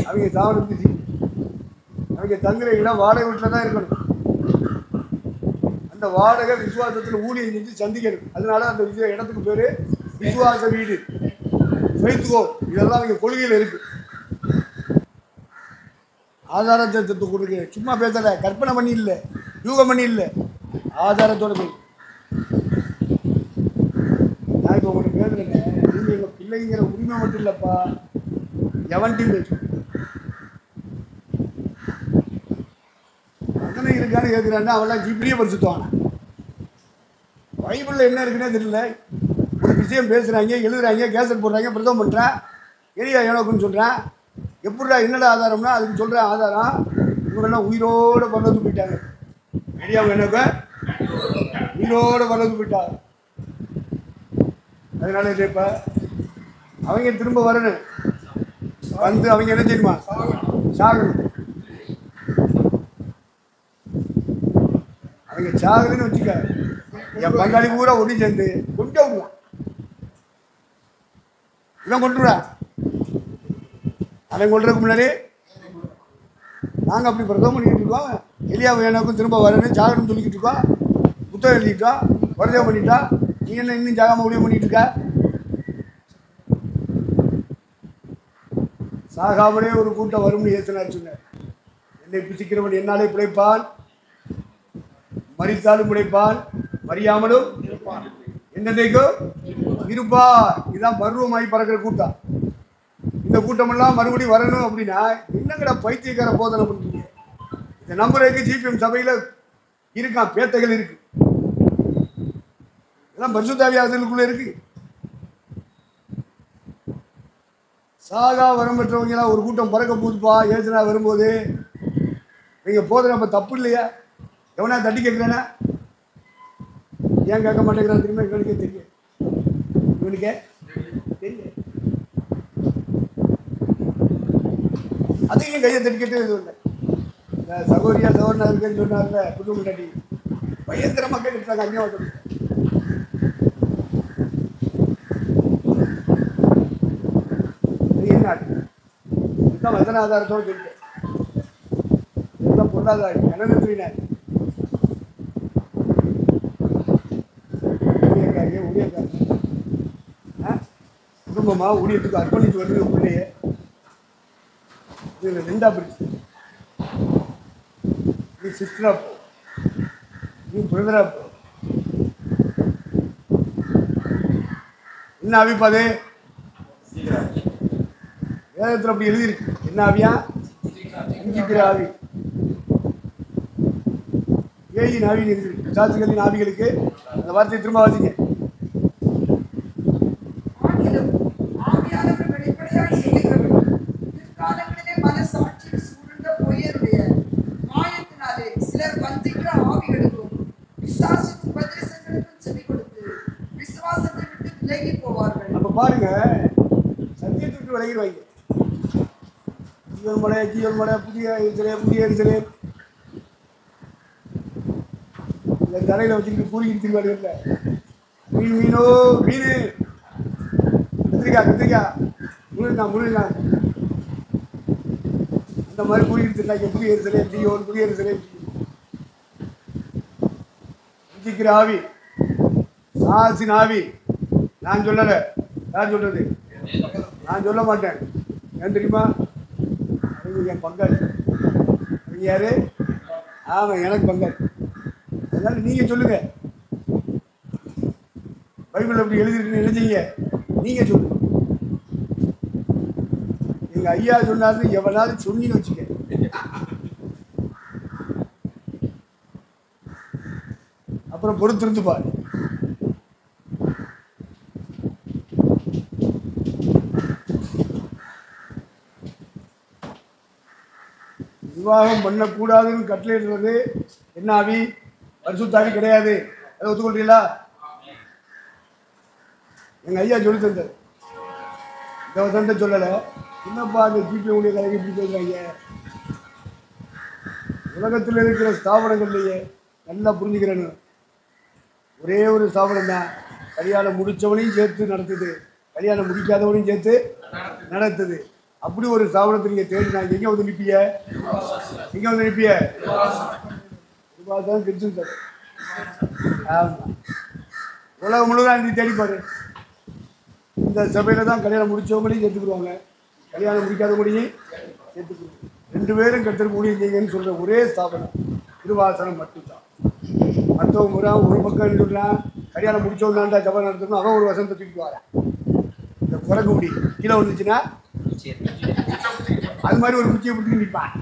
அவங்க தாவணத்துக்கு அவங்க தங்குற இடம் வாடகை வீட்டில் தான் இருக்கணும். அந்த வாடகை விசுவாசத்தில் ஊழியம் செஞ்சு சந்திக்கணும். அதனால அந்த இடத்துக்கு பேரு விசுவாச வீடு. வைத்துக்கோ. இதெல்லாம் அவங்க கொள்கையில் இருக்கு. ஆதாரத்தை கொடுக்க சும்மா பேசல, கற்பனை பண்ணி இல்லை, யூகம் பண்ணி இல்லை, ஆதாரத்தோட போய். நான் இப்போ உங்களுக்கு பேசுறேன், நீங்கள் எங்கள் பிள்ளைங்கிற உரிமை மட்டும் இல்லைப்பா, எவன்ட்டையும் பேசு. மகனை இருக்கான்னு கேட்குறான்னா அவெல்லாம் ஜிபிலேயே படிச்சுட்டுவாங்க. பைபிளில் என்ன இருக்குன்னே தெரியல. ஒரு விஷயம் பேசுகிறாங்க, எழுதுறாங்க, கேசட் போடுறாங்க, பிரதம் பண்ணுறேன், எரியா எனக்குன்னு சொல்கிறேன். எப்படிடா என்னடா ஆதாரம்னா அதுக்கு சொல்கிறேன் ஆதாரம். இவங்கெல்லாம் உயிரோடு பறந்து போயிட்டாங்க. எரியாவும் எனக்கு உயிரோடு பறந்து போயிட்டாங்க. அதனால இப்போ அவங்க திரும்ப வரணும், வந்து அவங்க என்ன செய்யணுமா, சாகணும். அவங்க சாகணுன்னு வச்சுக்க, என் பங்காளி பூரா ஒடி சேர்ந்து கொண்டு விடுவான். இவன் கொண்டு விடா, அவன் கொள்றதுக்கு முன்னாடி நாங்கள் அப்படி பிரதம் பண்ணிக்கிட்டு இருக்கோம். எலியா வேணாக்கும் திரும்ப வரணும், சாகணும்னு சொல்லிக்கிட்டு இருக்கோம். புத்தகம் எழுதிட்டோம், வருதம் பண்ணிட்டோம். நீ என்ன இன்னும் ஜாகாம முடிவு பண்ணிட்டு இருக்க? சாகாமலே ஒரு கூட்டம் வரும்னு ஏசுனார் சொன்னார். என்னை பிசிக்கிறவன் என்னாலே பிழைப்பான், மரித்தாலும் பிழைப்பான், மறியாமலும் என்னதைக்கும் இருப்பார். இதுதான் பருவமாய் பறக்கிற கூட்டம். இந்த கூட்டமெல்லாம் மறுபடியும் வரணும் அப்படின்னா என்னங்கடா பைத்தியக்கார போதனை பண்ணுறீங்க? இதை நம்புறதுக்கு ஜிபிஎம் சபையில் இருக்கான், பேத்தைகள் இருக்கு, இதெல்லாம் பரிசுத்தாவியானவர்களுக்குள்ள இருக்கு. சாகா வரம் பெற்றவங்களாம் ஒரு கூட்டம் பறக்க போகுதுப்பா. ஏசுனா வரும்போது நீங்கள் போதும், நம்ம தப்பு இல்லையா? எவனா தட்டி கேட்குறேன்னா ஏன் கேட்க மாட்டேங்கிறான் திரும்ப? இவனுக்கே தெரியும், இவனுக்கே தெரியும். அதையும் கையை தட்டிக்கிட்டு இது இல்லை. இந்த சகோதரியா சகோதரனா இருக்குன்னு சொன்னார்ல புது முன்னாடி பயங்கர மக்கள் இருக்காங்க. அஞ்சாவது என்ன இதுதான் வசன ஆதாரத்தோடு சொல்லிட்டேன். இதெல்லாம் பொருளாதாரம் கணனத்தினார் ஊழியக்காரங்க குடும்பமாக ஊழியத்துக்கு அர்ப்பணித்து வருது பிள்ளையே. இதில் ரெண்டா பிரிச்சு, நீ சிஸ்டரா போ, நீ பிரதரா போ. என்ன ஆவிப்பாது? வேதத்தில் அப்படி எழுதியிருக்கு. என்ன ஆவியா? அஞ்சிக்கிற ஆவி, ஏயின் ஆவின்னு எழுதியிருக்கு. சாட்சிகளின் ஆவிகளுக்கு அந்த வார்த்தையை திரும்ப வாசிங்க. அப்ப பாருங்க, சத்தியத்தை விட்டு விலகிடுவாங்க. ஜீவன் மலை புதிய எரிசலேம் இந்த தலையில வச்சுக்கிட்டு கூறிக்கிட்டு திருவாடுகள்ல மீனோ மீன், கத்திரிக்காய் முழுங்கா அந்த மாதிரி கூறிக்கிட்டு இருந்தாங்க. புதிய எரிசலேம் ஜீவன், புதிய எரிசலேம் சிக்கிற ஆவி, சாசின் ஆவி. நான் சொல்லலை, யார் சொல்றது? நான் சொல்ல மாட்டேன். ஏன் தெரியுமா? அவங்க என் பங்காளி. அவங்க யாரு? ஆமாம், எனக்கு பங்காளி. அதனால நீங்க சொல்லுங்க. பைபிள் அப்படி எழுதிருக்குன்னு எழுதிங்க, நீங்க சொல்லுங்க. எங்க ஐயா சொன்னாரு, எவனாவது சொன்னின்னு வச்சுக்க. அப்புறம் பொறுத்திருந்து பாரு. விவாகம் பண்ணக்கூடாதுன்னு கட்டளையிடுறது என்ன ஆவி? பரிசுத்தாவி கிடையாது. அதை ஒத்துக்கொள்றீங்களா? எங்க ஐயா சொல்லி தந்தார். இந்த வசந்த சொல்லலை. என்னப்பா அந்த ஜிபி உடைய கலைக்கு இப்படி பேசுறாங்க? உலகத்தில் இருக்கிற ஸ்தாபனங்கள்லையே நல்லா புரிஞ்சுக்கிறேன்னு ஒரே ஒரு ஸ்தாபனம் தான் கல்யாணம் முடித்தவனையும் சேர்த்து நடத்துது, கல்யாணம் முடிக்காதவனையும் சேர்த்து நடத்துது. அப்படி ஒரு ஸ்தாபனத்தை நீங்கள் தேடினாங்க. எங்கே வந்து நிற்பிய? எங்கே வந்து நிற்பிய? தான் கிறிஸ்துவ சபை. ஆமாம், உலகம் முழுவதும் நீ தேடிப்பாரு. இந்த சபையில் தான் கல்யாணம் முடித்தவங்களையும் சேர்த்துக்குருவாங்க, கல்யாணம் முடிக்காதவங்களையும் சேர்த்துக்குருவாங்க. 2 பேரும் கர்த்தருக்கு ஊழியம் செய்யுங்கன்னு சொல்கிற ஒரே ஸ்தாபனம் திருவாசனம் மட்டும்தான். மற்றவங்க முறை ஒரு பக்கம் சொல்கிறான், கல்யாணம் முடிச்சவங்களாண்டா சபை நடத்தணும், அவன் ஒரு வசனத்தை தூக்கிட்டு வரான். இந்த குரங்கு முடி கீழே வந்துச்சுன்னா அது மாதிரி ஒரு குச்சியை பிடிச்சி நிற்பான்.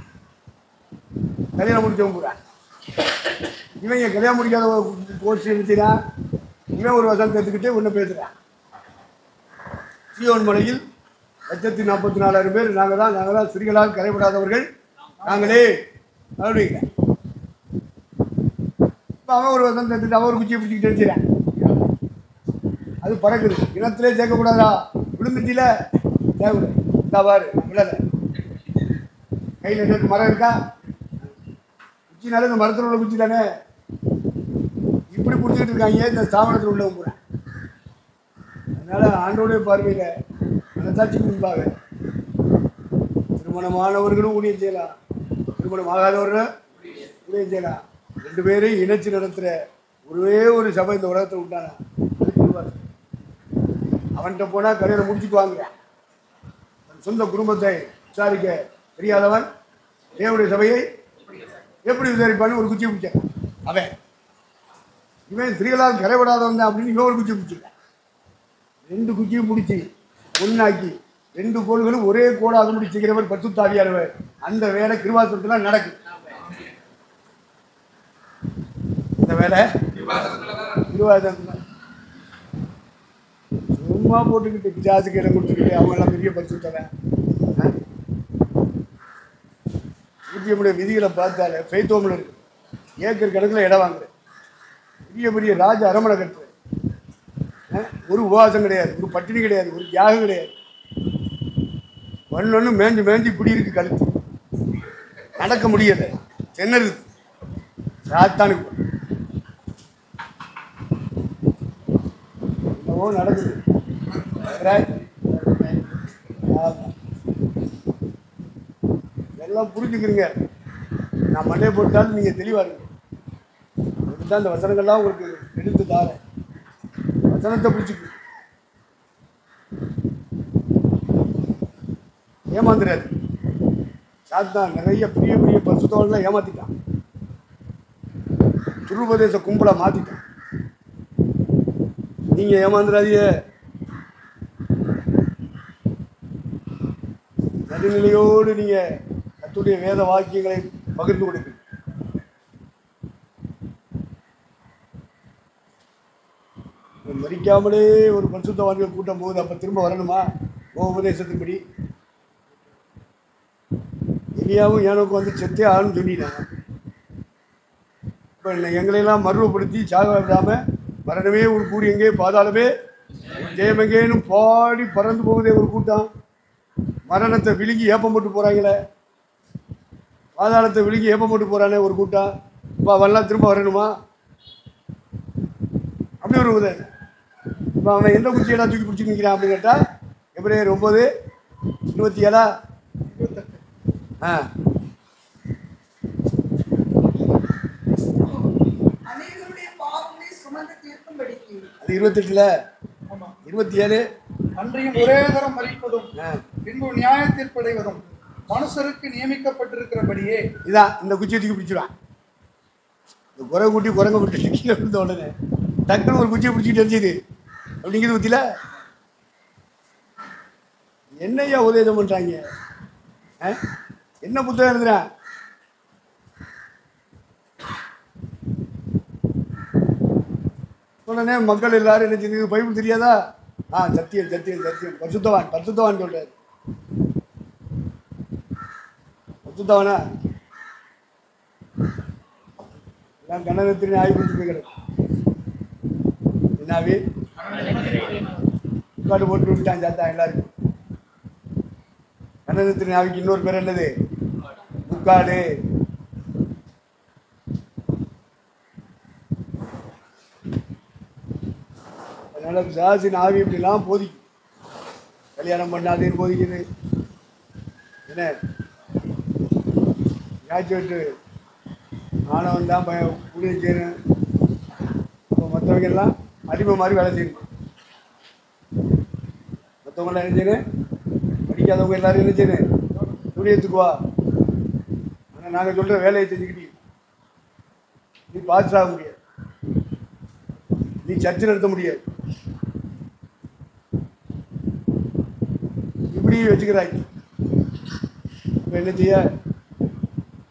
கல்யாணம் முடிச்சவங்க பூரா இவங்க கல்யாணம் முடிக்காத கோர்ஸ் இருந்துச்சுன்னா இவன் ஒரு வசனத்தை எடுத்துக்கிட்டு ஒன்று பேசுகிறான். சீயோன் மலையில் 144,000 பேர் நாங்கள் தான் ஸ்திரீகளால் கரைபடாதவர்கள் நாங்களே அப்படிங்க. இப்போ அவன் ஒரு வசனத்தை எடுத்துக்கிட்டு அவன் ஒரு குச்சியை பிடிச்சிக்கிட்டு எடுத்துறான். அது பறக்குது. இனத்திலே சேர்க்கக்கூடாதா? விழுந்துட்டில சேர்க்கக்கூடாது. இந்த பாரு விழலை. கையில் எனக்கு மரம் இருக்கா? குச்சினால இந்த மரத்தில் உள்ள குச்சி தானே. இப்படி பிடிச்சிக்கிட்டு இருக்காங்க இந்த ஸ்தாபனத்தில் உள்ளவங்க கூட. அதனால் ஆண்டோடைய பார்வையில் மனசாட்சிக்கு முன்பாக திருமணமானவர்களும் ஊழியம் செய்யலாம், திருமணம் ஆகாதவர்களும் ஊழியம் செய்யலாம். 2 பேரையும் இணைச்சு நடத்துகிற ஒரே ஒரு சபை இந்த உலகத்தை உண்டானா அவன்கிட்ட போனால் கல்யாணம் முடிச்சுக்குவாங்க. சொந்த குடும்பத்தை விசாரிக்க தெரியாதவன் தேவனுடைய சபையை எப்படி விசாரிப்பான்னு ஒரு குச்சி பிடிச்சான். அவன் இவன் ஸ்திரீகளால் கரைபடாதவன் தான் அப்படின்னு இவன் ஒரு குச்சி பிடிச்சிருக்கான். 2 குச்சியும் பிடிச்சி ஒன்றாக்கி 2 கோள்களும் ஒரே கோடாக முடிச்சுக்கிறவர் பரிசுத்த ஆவியானவர். அந்த வேலை கிருபாசனத்தில் நடக்குது. இந்த வேலை கிருபாசனத்தில் சும்மா போட்டுக்கிட்டு பிசாசுக்கு இடம் கொடுத்துக்கிட்டு அவங்கெல்லாம் பெரிய பரிசுத்தவன். ஊதியமுடைய விதிகளை பார்த்தாலே ஃபெய்த்தோமில் இருக்கு. ஏக்கர் கணக்கில் இடம் வாங்குறேன். பெரிய பெரிய ராஜ அரமனை கட்டுறேன். ஒரு உபவாசம் கிடையாது, ஒரு பட்டினி கிடையாது, ஒரு தியாகம் கிடையாது. ஒன்று மேஞ்சி மேஞ்சி இப்படி இருக்கு கழுத்து, நடக்க முடியலை, தென்னருது சாத்தானுக்கு என்னவோ நடக்குது. எல்லாம் புரிஞ்சுக்கிறீங்க. நான் மண்டையை போட்டாலும் நீங்கள் தெளிவாக இருக்கு. அதுதான் இந்த வசனங்கள்லாம் உங்களுக்கு எடுத்து தாரேன். வசனத்தை பிடிச்சிக்கு ஏமாந்துறாரு. சாத்தான் நிறைய பெரிய பெரிய பரிசுத்தவான்லாம் ஏமாத்திட்டான். துருபதேச கும்பலை மாற்றிட்டான். நீங்கள் ஏமாந்துடாதீங்க. நடுநிலையோடு நீங்கள் கர்த்தருடைய வேத வாக்கியங்களை பகிர்ந்து கொடுப்பீங்க. மறிக்காமலே ஒரு பரிசுத்தவான்கள் கூட்டம் போகுது. அப்போ திரும்ப வரணுமா? உபதேசத்தின்படி எலியாவும் ஏனோக்கு வந்து செத்தே ஆளுன்னு சொல்லிட்டாங்க. இப்போ எங்களையெல்லாம் மருவப்படுத்தி சாக விடாமல் மரணமே ஒரு கூடி எங்கே, பாதாளமே ஜெயம் எங்கேன்னு பாடி பறந்து போகுதே ஒரு கூட்டம். மரணத்தை விழுங்கி ஏப்பம் போட்டு போகிறாங்களே, பாதாளத்தை விழுங்கி ஏப்பம் போட்டு போகிறானே ஒரு கூட்டம். இப்போ அவெல்லாம் திரும்ப வரணுமா? அப்படி ஒரு உதவி. இப்போ அவன் எந்த குச்சியெல்லாம் தூக்கி பிடிச்சி நிற்கிறான் அப்படின்னு கேட்டால் எப்ரேயர் 9:27 அது 28 27 அன்றையும் ஒரே தரம் மறிப்பதும் பின்பு நியாயத்தீர்ப்படைவதும் மனுஷருக்கு நியமிக்கப்பட்டிருக்கிறபடியே. இதான் இந்த குச்சியை தூக்கி பிடிச்சிடுவான். இந்த குரங்கு குட்டி குரங்க விட்டு கீழே விழுந்த உடனே டக்குன்னு ஒரு குச்சியை பிடிச்சிட்டு தெரிஞ்சுது அப்படிங்கிறது பற்றில என்னையா உதயம் பண்ணுறாங்க? என்ன புத்தகம் எழுதுறேன்? உடனே மக்கள் எல்லாரும் என்ன செஞ்சது? பைபிள் தெரியாதா? சத்தியம் சத்தியம் சத்தியம் பரிசுத்தவான் பரிசுத்தவான் சொல்றாரு. பரிசுத்தவானா எல்லாம் கண்ணகத்தின் ஆய்வு போய்கிறது. என்னாவே காட்டு போட்டு விட்டான் சாத்தா எல்லாருக்கும். கண்ணகத்தின் ஆவிக்கு இன்னொரு பேர் என்னது? முக்காடு. அதனால பிசாசின் ஆவி இப்படிலாம் போதிக்கும். கல்யாணம் பண்ணாதேன்னு போதிக்குது. என்ன யாச்சுட்டு ஆனவன் தான் ஊழியம் செய்யணும். இப்போ மற்றவங்க எல்லாம் அடிமை மாதிரி வேலை செய்யணும். மற்றவங்களாம் என்ன செய்யணும், படிக்காதவங்க எல்லாரும் என்ன செய்யணும், துணியத்துக்கு வா. ஆனால் நாங்கள் சொல்கிற வேலையை செஞ்சுக்கிட்டு நீ பாஸ் ஆக முடியாது, நீ சர்ச்சை நடத்த முடியாது, இப்படி வச்சுக்கிறாங்க. இப்போ என்ன செய்ய,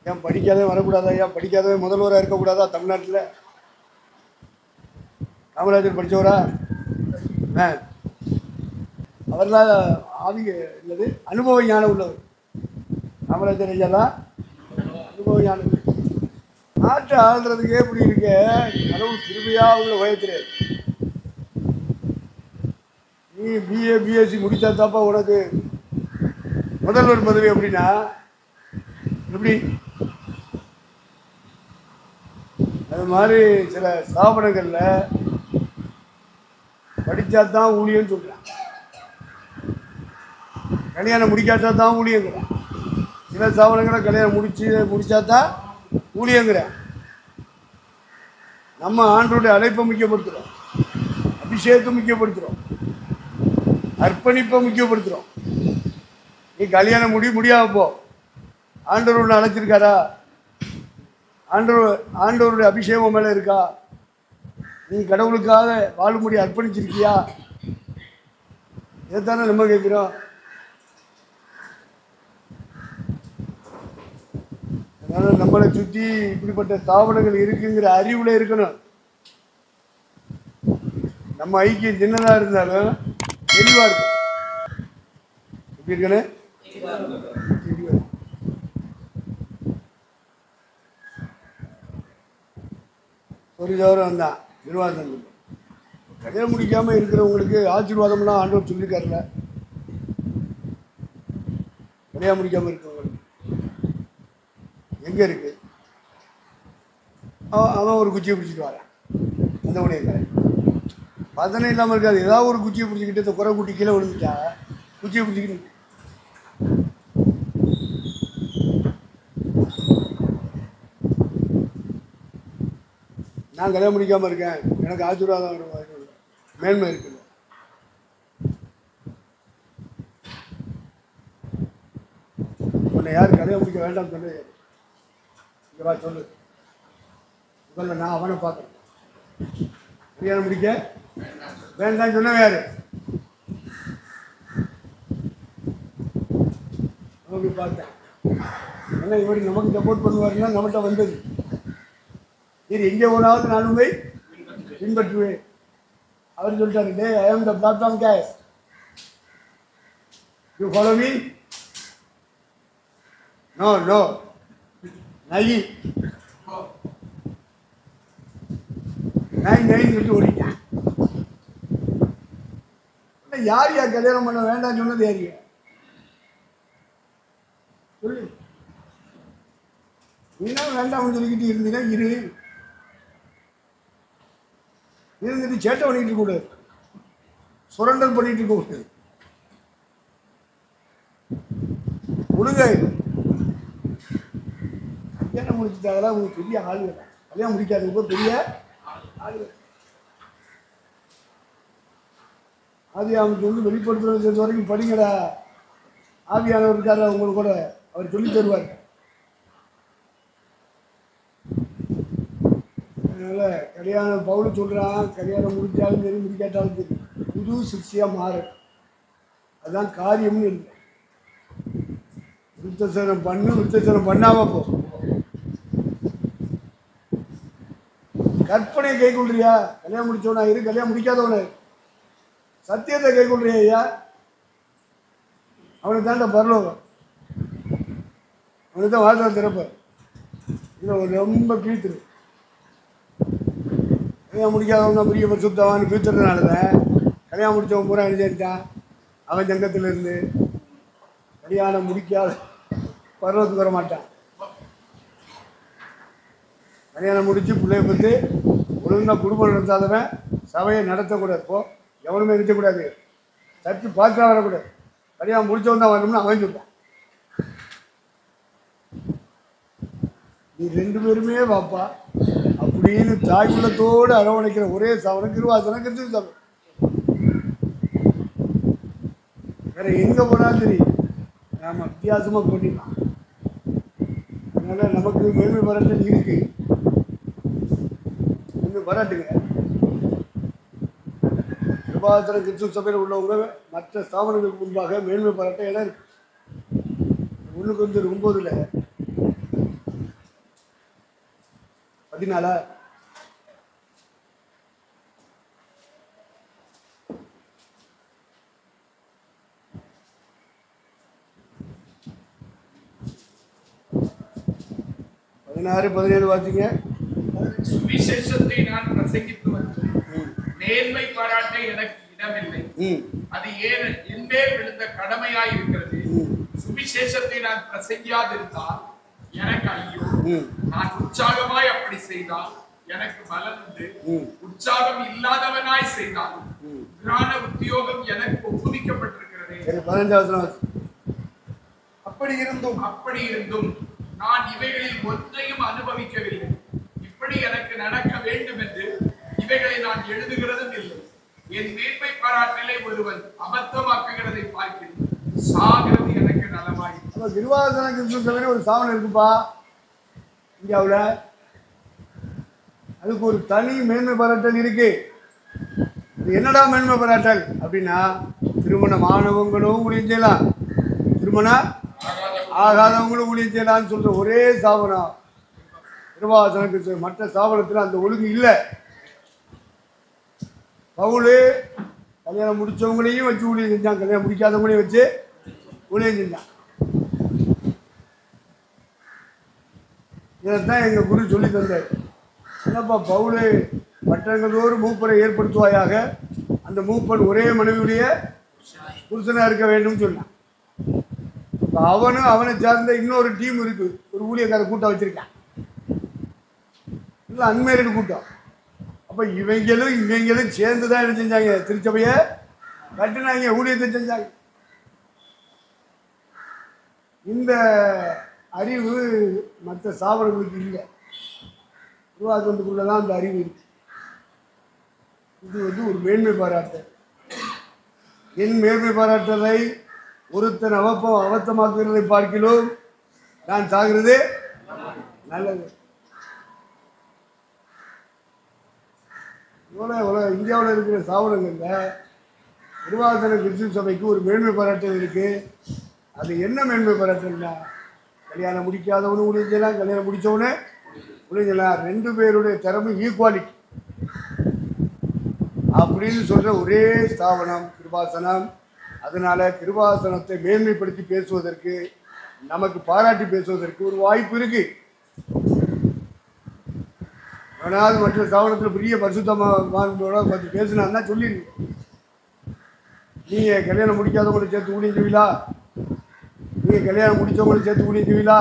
ஏன் படிக்காதவன் வரக்கூடாதா, ஏன் படிக்காதவன் முதல்வராக இருக்கக்கூடாதா தமிழ்நாட்டில்? காமராஜர் படித்தவரா? அவர் தான் ஆதிக இல்லது அனுபவ ஞானம் உள்ளவர். காமராஜர் ஐயா தான் அனுபவ ஞானம். நாட்டை ஆள்றதுக்கே இப்படி இருக்க கடவுள் கிருபையாக உள்ள வயத்திலே நீ பிஏ பிஎஸ்சி முடித்தா தாப்பா உனக்கு முதல்வர் பதவி. அப்படின்னா எப்படி? அது மாதிரி சில ஸ்தாபனங்களில் படித்தா தான் ஊழியன்னு சொல்கிறான், கல்யாணம் முடிக்காட்டா தான் ஊழியங்கிறான். சில ஸ்தாபனங்களை கல்யாணம் முடித்தா தான் ஊழியங்கிறேன். நம்ம ஆண்டோடைய அழைப்பை முக்கியப்படுத்துகிறோம், அபிஷேகத்தை முக்கியப்படுத்துகிறோம், அர்ப்பணிப்பை முக்கியப்படுத்துகிறோம். நீ கல்யாணம் முடியாம போ, ஆண்டவர் ஒன்று அழைச்சிருக்காரா, ஆண்டவருடைய அபிஷேகம் மேலே இருக்கா, நீ கடவுளுக்காக வாழும்படி அர்ப்பணிச்சிருக்கியா, இதைத்தானே நம்ம கேட்குறோம். அதனால் நம்மளை சுற்றி இப்படிப்பட்ட ஸ்தாபனங்கள் இருக்குங்கிற அறிவில் இருக்கணும். நம்ம ஐக்கியம் சின்னதாக இருந்தாலும் தெளிவாக இருக்கும். எப்படி இருக்கணும்? ஒரு கௌரவம் தான் நிர்வாகம். கல்யாணம் முடிக்காமல் இருக்கிறவங்களுக்கு ஆசீர்வாதம்லாம் ஆண்டவர் சொல்லியிருக்காருல. கல்யாணம் முடிக்காமல் இருக்கிறவங்களுக்கு எங்கே இருக்கு? அவன் ஒரு குச்சியை பிடிச்சிட்டு வரான், அந்த உடையக்காரன் பதனை இல்லாமல் இருக்காது. ஏதாவது ஒரு குச்சியை பிடிச்சிக்கிட்டு இந்த குறை குட்டி கீழே விழுந்துட்டா குச்சியை பிடிச்சிக்கிட்டு நான் கல்யாணம் முடிக்காமல் இருக்கேன், எனக்கு ஆசீர்வாதம் மேன்மை இருக்குல்ல. உன்னை யார் கல்யாணம் முடிக்க வேண்டாம்னு சொல்லு, இங்கே வா சொல்லு. முதல்ல நான் அவனை பார்க்குறேன். கல்யாணம் முடிக்க வேண்டாம்னு சொன்னவன் யாரு? நமக்கு பார்த்தேன். ஏன்னா இவர் நமக்கு சப்போர்ட் பண்ணுவாருன்னா நம்மகிட்ட வந்தது. சரி, எங்கே போனாவது நான் உண்மை பின்பற்றுவேன். அவர் சொல்லிட்டாரு, டே I am the platform case, you follow me. No no நகி நைன்னு சொல்லிட்டு ஓடிட்டேன். யார் யார் கல்யாணம் பண்ண வேண்டாம்னு சொன்னது யாரு சொல்லு? என்ன வேண்டாம்னு சொல்லிக்கிட்டு இருந்தீங்கன்னா இருந்துட்டு சேட்டை பண்ணிட்டு இருக்க கூடாது, சுரண்டல் பண்ணிட்டு இருக்க கூடாது. ஒழுங்க கல்யாணம் முடிச்சுட்டாங்களா உங்களுக்கு பெரிய ஆளுங்க, கல்யாணம் முடிக்காதவங்க பெரிய ஆளுங்க. ஆவியானவருக்கு வந்து வெளிப்படுத்துறது வரைக்கும் படிங்கடா. ஆவியானவர் இருக்காரு உங்களுக்கு கூட, அவர் சொல்லி தருவார். அதனால் கல்யாணம் பவுல் சொல்கிறான், கல்யாணம் முடித்தாலும் சரி முடிக்காட்டாலும் சரி புது சிக்ஷையாக மாறு, அதுதான் காரியம்னு இல்லை. விருத்தசனம் பண்ணு, விருத்தசனம் பண்ணாமல் போ. கற்பனையை கை கொள்றியா? கல்யாணம் முடிச்சவனா இரு, கல்யாணம் முடிக்காதவன சத்தியத்தை கை கொள்றியா ஐயா? அவனுக்கு தாண்ட பரலோகம், அவனுக்கு தான் வாழ்க்கை திறப்பார். இதில் ரொம்ப கீழ்த்துரு. கல்யாணம் முடிக்காதவங்க பெரிய பரிசுத்தவான்னு பீத்துறதுனால தான் கல்யாணம் முடித்தவன் பூரா எழுதிட்டான். அவன் ஜங்கத்தில் இருந்து கல்யாணம் முடிக்காத பருவத்துக்கு வர மாட்டான். கல்யாணம் முடித்து பிள்ளைய பற்றி ஒழுங்காக குடும்பம் நடத்தாதவன் சபையை நடத்தக்கூடாது. இப்போ எவனுமே இருக்கக்கூடாது, சர்ச்சு பார்த்து வரக்கூடாது. கல்யாணம் முடித்தவன் தான் வரணும்னு அவன் சொல்லிட்டான். நீ ரெண்டு பேருமே வாப்பா அப்படின்னு தாய் உள்ளத்தோடு அரவணைக்கிற ஒரே சவனம் கிருவாசனம் கிறிஸ்துவ சபை. வேற எங்கே போனாலும் சரி நாம் வித்தியாசமாக பண்ணிடலாம். அதனால் நமக்கு மேன்மை பாராட்டல் இருக்கு, இன்னும் பாராட்டுங்க. கிருபாசன கிறிஸ்துவ சபையில் உள்ளவங்க மற்ற ஸ்தாபனங்களுக்கு முன்பாக மேன்மை பாராட்ட இடம் இருக்கு. 1 14 16 17 வாசிங்க. சுவிசேஷத்தை நான் பிரசங்கித்து வந்தேன், மேன்மை பாராட்ட எனக்கு இடமில்லை, அது என் மேல் விழுந்த கடமையாய் இருக்கிறது. சுவிசேஷத்தை நான் பிரசங்கியாதிருந்தால் எனக்கு ஐயோ, நான் உற்சாகமாய் அப்படி செய்தால் எனக்கு பலன் உண்டு. உற்சாகம் இல்லாதவனாய் செய்தால் கிரான உத்தியோகம் எனக்கு ஒப்புவிக்கப்பட்டிருக்கிறது. அப்படி இருந்தும் நான் இவைகளில் ஒன்றையும் அனுபவிக்கவில்லை. இப்படி எனக்கு நடக்க வேண்டும் என்று இவைகளை நான் எழுதுகிறதும் இல்லை. என் மேன்மை பாராட்டலை ஒருவன் அபத்தமாக்குகிறதை பார்க்கிறேன், சாகிறது எனக்கு நலமாய். கிருபாசன கிறிஸ்துவ சபையில ஒரு ஸ்தாபனம் இருக்குப்பா இந்தியாவில். அதுக்கு ஒரு தனி மேன்மை பாராட்டல் இருக்கு. என்னடா மேன்மை பாராட்டல் அப்படின்னா, திருமணம் ஆனவங்களும் ஊழியம் செய்யலாம், திருமணம் ஆகாதவங்களும் ஊழியம் செய்யலாம்னு சொல்ற ஒரே ஸ்தாபனம் கிருபாசன கிறிஸ்துவ. மற்ற ஸ்தாபனத்தில் அந்த ஒழுங்கு இல்லை. பவுல் கல்யாணம் முடிச்சவங்களையும் வச்சு ஊழியம் செஞ்சான், கல்யாணம் முடிக்காதவங்களையும் வச்சு ஊழியம் செஞ்சான். இதைத்தான் எங்கள் குரு சொல்லி தந்தார். என்னப்பா பவுல் பட்டங்களோடு மூப்பரை ஏற்படுத்துவாயாக, அந்த மூப்பன் ஒரே மனைவியுடைய புருஷனாக இருக்க வேண்டும் சொன்னான். இப்போ அவனும் அவனை சார்ந்த இன்னொரு டீம் இருக்கு, ஒரு ஊழியக்கார கூட்டம் வச்சிருக்கான், இல்லை அன்மேரிடு கூட்டம். அப்போ இவங்களும் சேர்ந்து தான் என்ன செஞ்சாங்க, திருச்சபையை கட்டினாங்க, ஊழியத்தை செஞ்சாங்க. இந்த அறிவு மற்ற ஸ்தாபனங்களுக்கு இல்லை, உருவாக்கத்துக்குள்ள தான் அந்த அறிவு இருக்கு. இது ஒரு மேன்மை பாராட்டல். என் மேன்மை பாராட்டலை ஒருத்தன் அவத்தமாக்குகிறதை பார்க்கிலும் நான் சாகிறது நல்லது. இந்தியாவில் இருக்கிற ஸ்தாபனங்களில் கிருபாசன கிறிஸ்துவ சபைக்கு ஒரு மேன்மை பாராட்டல் இருக்கு. அது என்ன மேன்மை பாராட்டல்னா, கல்யாணம் முடிக்காதவனு ஊழியம் செய்யலாம், கல்யாணம் முடித்தவனு ஊழியம் செய்யலாம், 2 பேருடைய திறமை ஈக்குவாலிட்டி அப்படின்னு சொல்ற ஒரே ஸ்தாபனம் கிருபாசனம். அதனால கிருபாசனத்தை மேன்மைப்படுத்தி பேசுவதற்கு, நமக்கு பாராட்டி பேசுவதற்கு ஒரு வாய்ப்பு இருக்கு. ஆனால் மற்ற ஸ்தாபனத்தில் பெரிய பரிசுத்தமானோட கொஞ்சம் பேசினா சொல்லிடுங்க, நீங்கள் கல்யாணம் முடிக்காதவங்களை சேர்த்து ஊழியம் செய்வீங்களா, நீங்கள் கல்யாணம் முடித்தவங்களை சேர்த்து ஊழியம் செய்வீங்களா,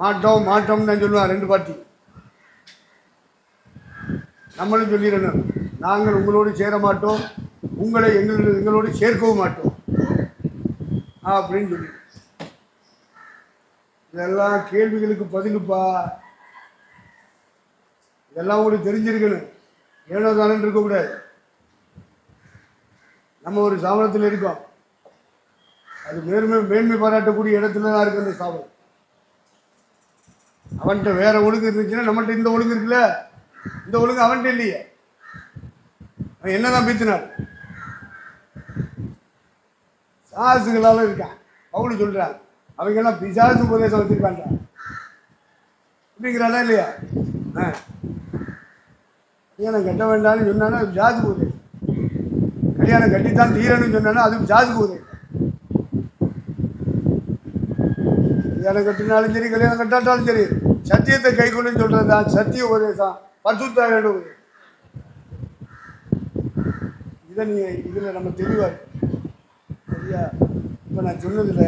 மாட்டோம்னு நான் சொல்லுவேன். 2 பார்ட்டி நம்மளும் சொல்லிடணும், நாங்கள் உங்களோடு சேர மாட்டோம், உங்களை எங்களோடு சேர்க்கவும் மாட்டோம் அப்படின்னு சொல்லி. இதெல்லாம் கேள்விகளுக்கு பதிலுப்பா. இதெல்லாம் உங்களுக்கு தெரிஞ்சிருக்கணும், ஏனோ தானே இருக்கக்கூடாது. நம்ம ஒரு ஸ்தாபனத்தில் இருக்கோம், அது மேன்மை பாராட்டக்கூடிய இடத்துல தான் இருக்கு அந்த ஸ்தாபனம். அவன்கிட்ட வேற ஒழுங்கு இருந்துச்சுன்னா நம்மகிட்ட இந்த ஒழுங்கு இருக்குல்ல, இந்த ஒழுங்கு அவன்கிட்ட இல்லையே, அவன் என்னதான் பேசினார், சாசுகளால இருக்கான். பவுல் சொல்றான், அவங்க எல்லாம் பிசாசு உபதேசம் வச்சிருக்காங்க அப்படிங்கிறானா இல்லையா. கல்யாணம் கட்ட வேண்டாம்னு சொன்னானா அது பிசாசு உபதேசம், கல்யாணம் கட்டித்தான் தீரணும்னு சொன்னானா அது பிசாசு உபதேசம். கல்யாணம் கட்டினாலும் சரி, கல்யாணம் கட்டாட்டாலும் சரி, சத்தியத்தை கை கொள்ளுன்னு சொல்றது தான் சத்திய உபதேசம், பரிசுத்த வேண்டும். இதை இதில் நம்ம தெளிவாக சரியா. இப்போ நான் சொன்னதில்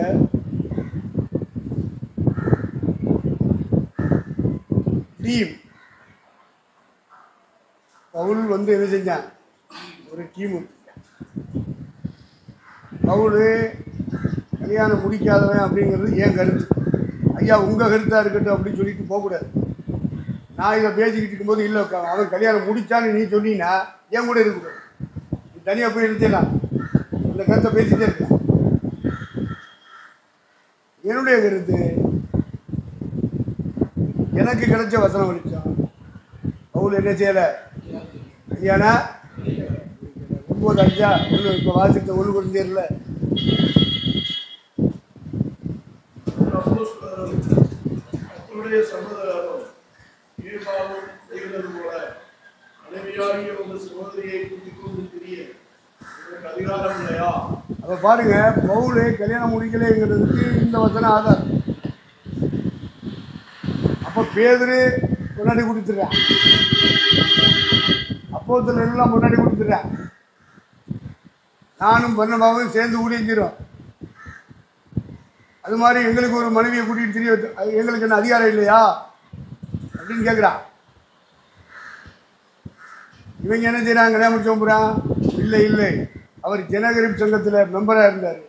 டீம் பவுல் என்ன செஞ்சான், ஒரு டீம். பவுல் கல்யாணம் முடிக்காதவன் அப்படிங்கிறது ஏன் கருத்து, ஐயா உங்கள் கருத்தாக இருக்கட்டும் அப்படின்னு சொல்லிட்டு போகக்கூடாது. நான் இதை பேசிக்கிட்டு இருக்கும்போது இல்லை அவன் கல்யாணம் முடிச்சான்னு நீ சொன்னீங்கன்னா என் கூட இருக்கக்கூடாது, தனியாக போய் இருந்துடலாம். இந்த கருத்தை பேசிட்டே இருக்கேன். என்னுடைய கருத்து, எனக்கு கிடைச்ச வசனம் வெளிச்சம் பவுல் என்ன செய்யலை ஐயானா 9:5 ஒன்று இப்போ வாசித்த 1 குருந்தியர்ல கர்த்தருடைய சகோதரரும் ஏபாவும் செய்கிறது போல மனைவியாகிய உங்கள் சகோதரியை கூட்டிக் கொண்டு திரிய உங்களுக்கு அதிகாரம் இல்லையா? அப்போ பாருங்க, பவுல் கல்யாணம் முடிக்கலைங்கிறதுக்கு இந்த வசனம் ஆதாரம். அப்போ பேதுரு முன்னாடி கொடுத்துட்றேன், அப்போஸ்தலர்கள் எல்லாம் முன்னாடி கொடுத்துட்றேன், நானும் பர்னபாவும் சேர்ந்து ஊழியங்கிறோம். அது மாதிரி எங்களுக்கு ஒரு மனைவியை கூட்டிகிட்டு தெரிய எங்களுக்கு என்ன அதிகாரம் இல்லையா அப்படின்னு கேட்குறான். இவங்க என்ன செய்கிறாங்க? கல்யாணம் முடிச்சவங்க போகிறான். இல்லை இல்லை, அவர் ஜனகரிப் சங்கத்தில் மெம்பராக இருந்தார்.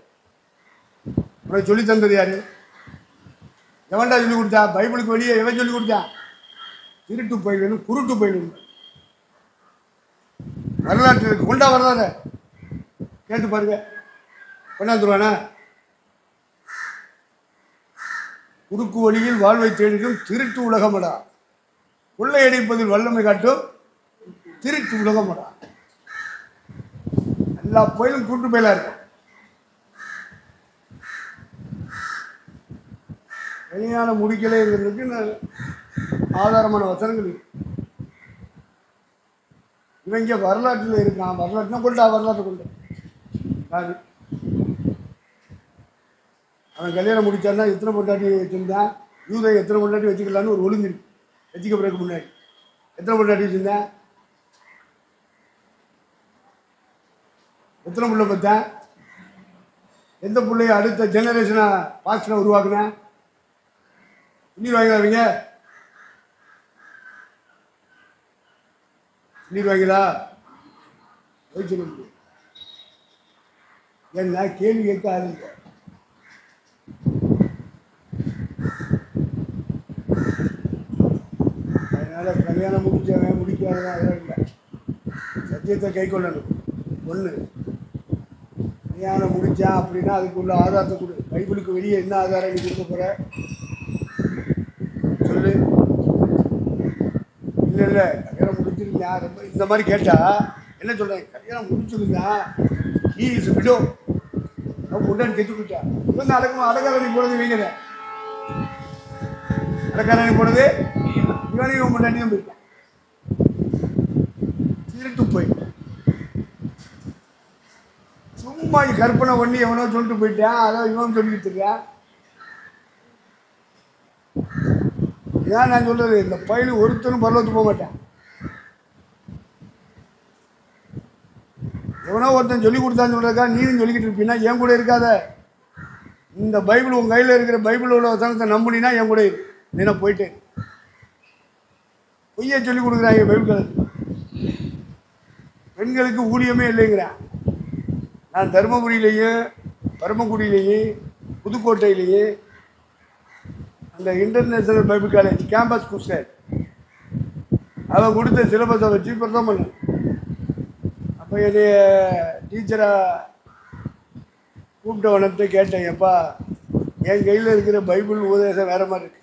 உனக்கு சொல்லி தந்தது யாரு? எவன்டா சொல்லி கொடுத்தா? பைபிளுக்கு வெளியே எவன் சொல்லி கொடுத்தான்? திருட்டு பயிலும் குருட்டு பயிலும் வரலாற்று இருக்கு. கொண்டா வரலாறு கேட்டு பாருங்க, கொண்டாந்துருவானா? குறுக்கு வழியில் வாழ்வை தேடிக்கும் திருட்டு உலகமடா, கொள்ளையடிப்பதில் வல்லமை காட்டும் திருட்டு உலகமடா. எல்லா பயிலும் கூட்டு பயிலா இருக்கும். வெளியான முடிக்கலைங்கிறதுக்கு ஆதாரமான வசனங்கள் இருக்கு. இவங்க வரலாற்றில் இருக்கான். வரலாற்றுனா கொண்டா, வரலாற்றை கொண்டு யாரு அவன் கல்யாணம் முடிச்சான்னா எத்தனை பொண்டாட்டி வச்சுருந்தான்? யூதை எத்தனை பொண்டாட்டி வச்சுக்கலான்னு ஒரு ஒழுங்கு இருக்கு. வச்சுக்க பிறகு முன்னாடி எத்தனை பொண்டாட்டி வச்சுருந்தேன்? எத்தனை பிள்ளை பார்த்தேன்? எந்த பிள்ளைய அடுத்த ஜெனரேஷனை பாஸ்டனை உருவாக்குனேன்? நீர் வாங்கிடாதீங்க, நீர் வாங்கிடா வச்சு என்ன கேள்வி கேட்க ஆரம்பிக்க. அதனால கல்யாணம் முடிச்சவன் முடிக்காதவன் அதெல்லாம் இல்லை. சத்தியத்தை கை கொள்ளணும். ஒன்று, கல்யாணம் முடித்தான் அப்படின்னா அதுக்குள்ள ஆதாரத்தை கொடு. பைபிளுக்கு வெளியே என்ன ஆதாரம் நீ கொடுக்க போகிற சொல்லு. இல்லை இல்லை, கல்யாணம் முடிச்சிருந்தேன் ரொம்ப இந்த மாதிரி கேட்டால் என்ன சொல்கிறேன்? கல்யாணம் முடிச்சிருந்தேன் ஈஸ் விடோ முன்னாடி கெட்டு போயிட்டா. இவங்க அடக்காரணி போனது வீங்கிற அடக்காரணி போனது இவனையும் முன்னாடி தான் போயிட்டான். திருட்டு போய் சும்மா கற்பனை பண்ணி எவனோ சொல்லிட்டு போயிட்டான். அதான் இவன் சொல்லிட்டு இருக்கான். இதான் நான் சொல்றது, இந்த பயில ஒருத்தனும் பரலத்துக்கு போக மாட்டேன். எவனோ ஒருத்தன் சொல்லி கொடுத்தான்னு சொல்றதுக்கா நீயும் சொல்லிக்கிட்டு இருப்பீன்னா என் கூட இருக்காத. இந்த பைபிள் உன் கையில் இருக்கிற பைபிளோட வசனத்தை நம்பினா என் கூட இரு. நீனா போயிட்டு பொய்யை சொல்லி கொடுக்குறாங்க பைபிள் காலத்தில். பெண்களுக்கு ஊழியமே இல்லைங்கிறான். நான் தருமபுரியிலேயும் பரமக்குடியிலேயும் புதுக்கோட்டையிலேயும் அந்த இன்டர்நேஷ்னல் பைபிள் காலேஜ் கேம்பஸ் குஸ்டர் அவன் கொடுத்த சிலபஸை வச்சு பிரசவம் பண்ணேன். அப்போ என்னைய டீச்சராக கூப்பிட்டவனத்தை கேட்டேன், எப்பா என் கையில் இருக்கிற பைபிள் உபதேசம் வேறு மாதிரி இருக்கு,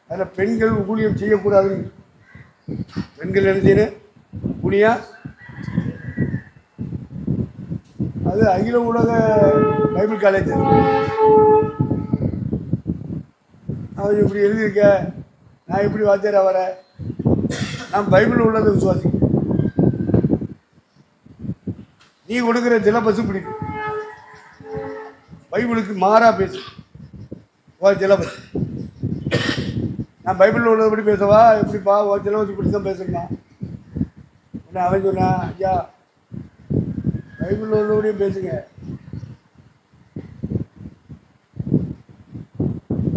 அதில் பெண்கள் ஊழியம் செய்யக்கூடாதுன்னு. பெண்கள் என்ன செய்யணும்? ஊழியம் அது அகில உலக பைபிள் காலேஜ். அவன் இப்படி எழுதியிருக்க, நான் இப்படி வாத்தியாரா வர? நான் பைபிள் உள்ளதை விசுவாசிக்கிறேன். நீ கொடுக்குற சிலபஸ் பிடிக்கும், பைபிளுக்கு மாறா பேசு. ஓ சிலபஸ் நான் பைபிளில் உள்ளதை படி பேசவா? எப்படிப்பா ஓ சிலபஸ் இப்படி தான் பேசணுமா? அவன் சொன்னான், ஐயா பைபிளில் உள்ளபடியும் பேசுங்க,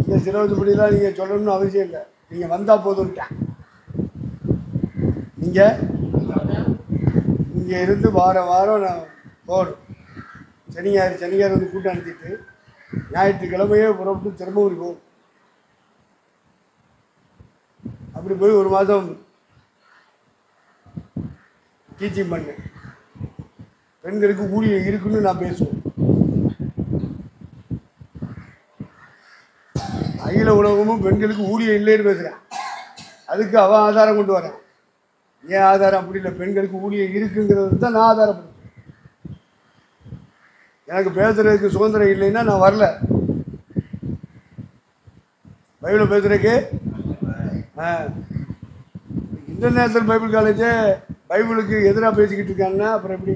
இந்த சிலபஸ் படிலாம் நீங்கள் சொல்லணும்னு அவசியம் இல்லை, நீங்கள் வந்தால் போதும்ட்டேன். நீங்கள் இங்கே இருந்து வாரம் வாரம் நான் போகணும். சனியார் வந்து கூட்டம் அனுப்பிட்டு ஞாயிற்றுக்கிழமையே புறப்பட்டு திரும்பூரி போகும். அப்படி போய் ஒரு மாதம் டீச்சிங் பண்ணேன். பெண்களுக்கு ஊழியம் இருக்குன்னு நான் பேசுவேன். அகில உலகமும் பெண்களுக்கு ஊழியம் இல்லைன்னு பேசுகிறேன். அதுக்கு அவன் ஆதாரம் கொண்டு வரேன். ஏன் ஆதாரம் அப்படி இல்லை, பெண்களுக்கு ஊழியம் இருக்குங்கிறது தான் நான் ஆதாரப்படுறேன். எனக்கு பேசுறதுக்கு சுதந்திரம் இல்லைன்னா நான் வரல. பைபிளை பேசுறதுக்கு இன்டர்நேஷனல் பைபிள் காலேஜே பைபிளுக்கு எதிராக பேசிக்கிட்டு இருக்காங்கன்னா அப்புறம் எப்படி?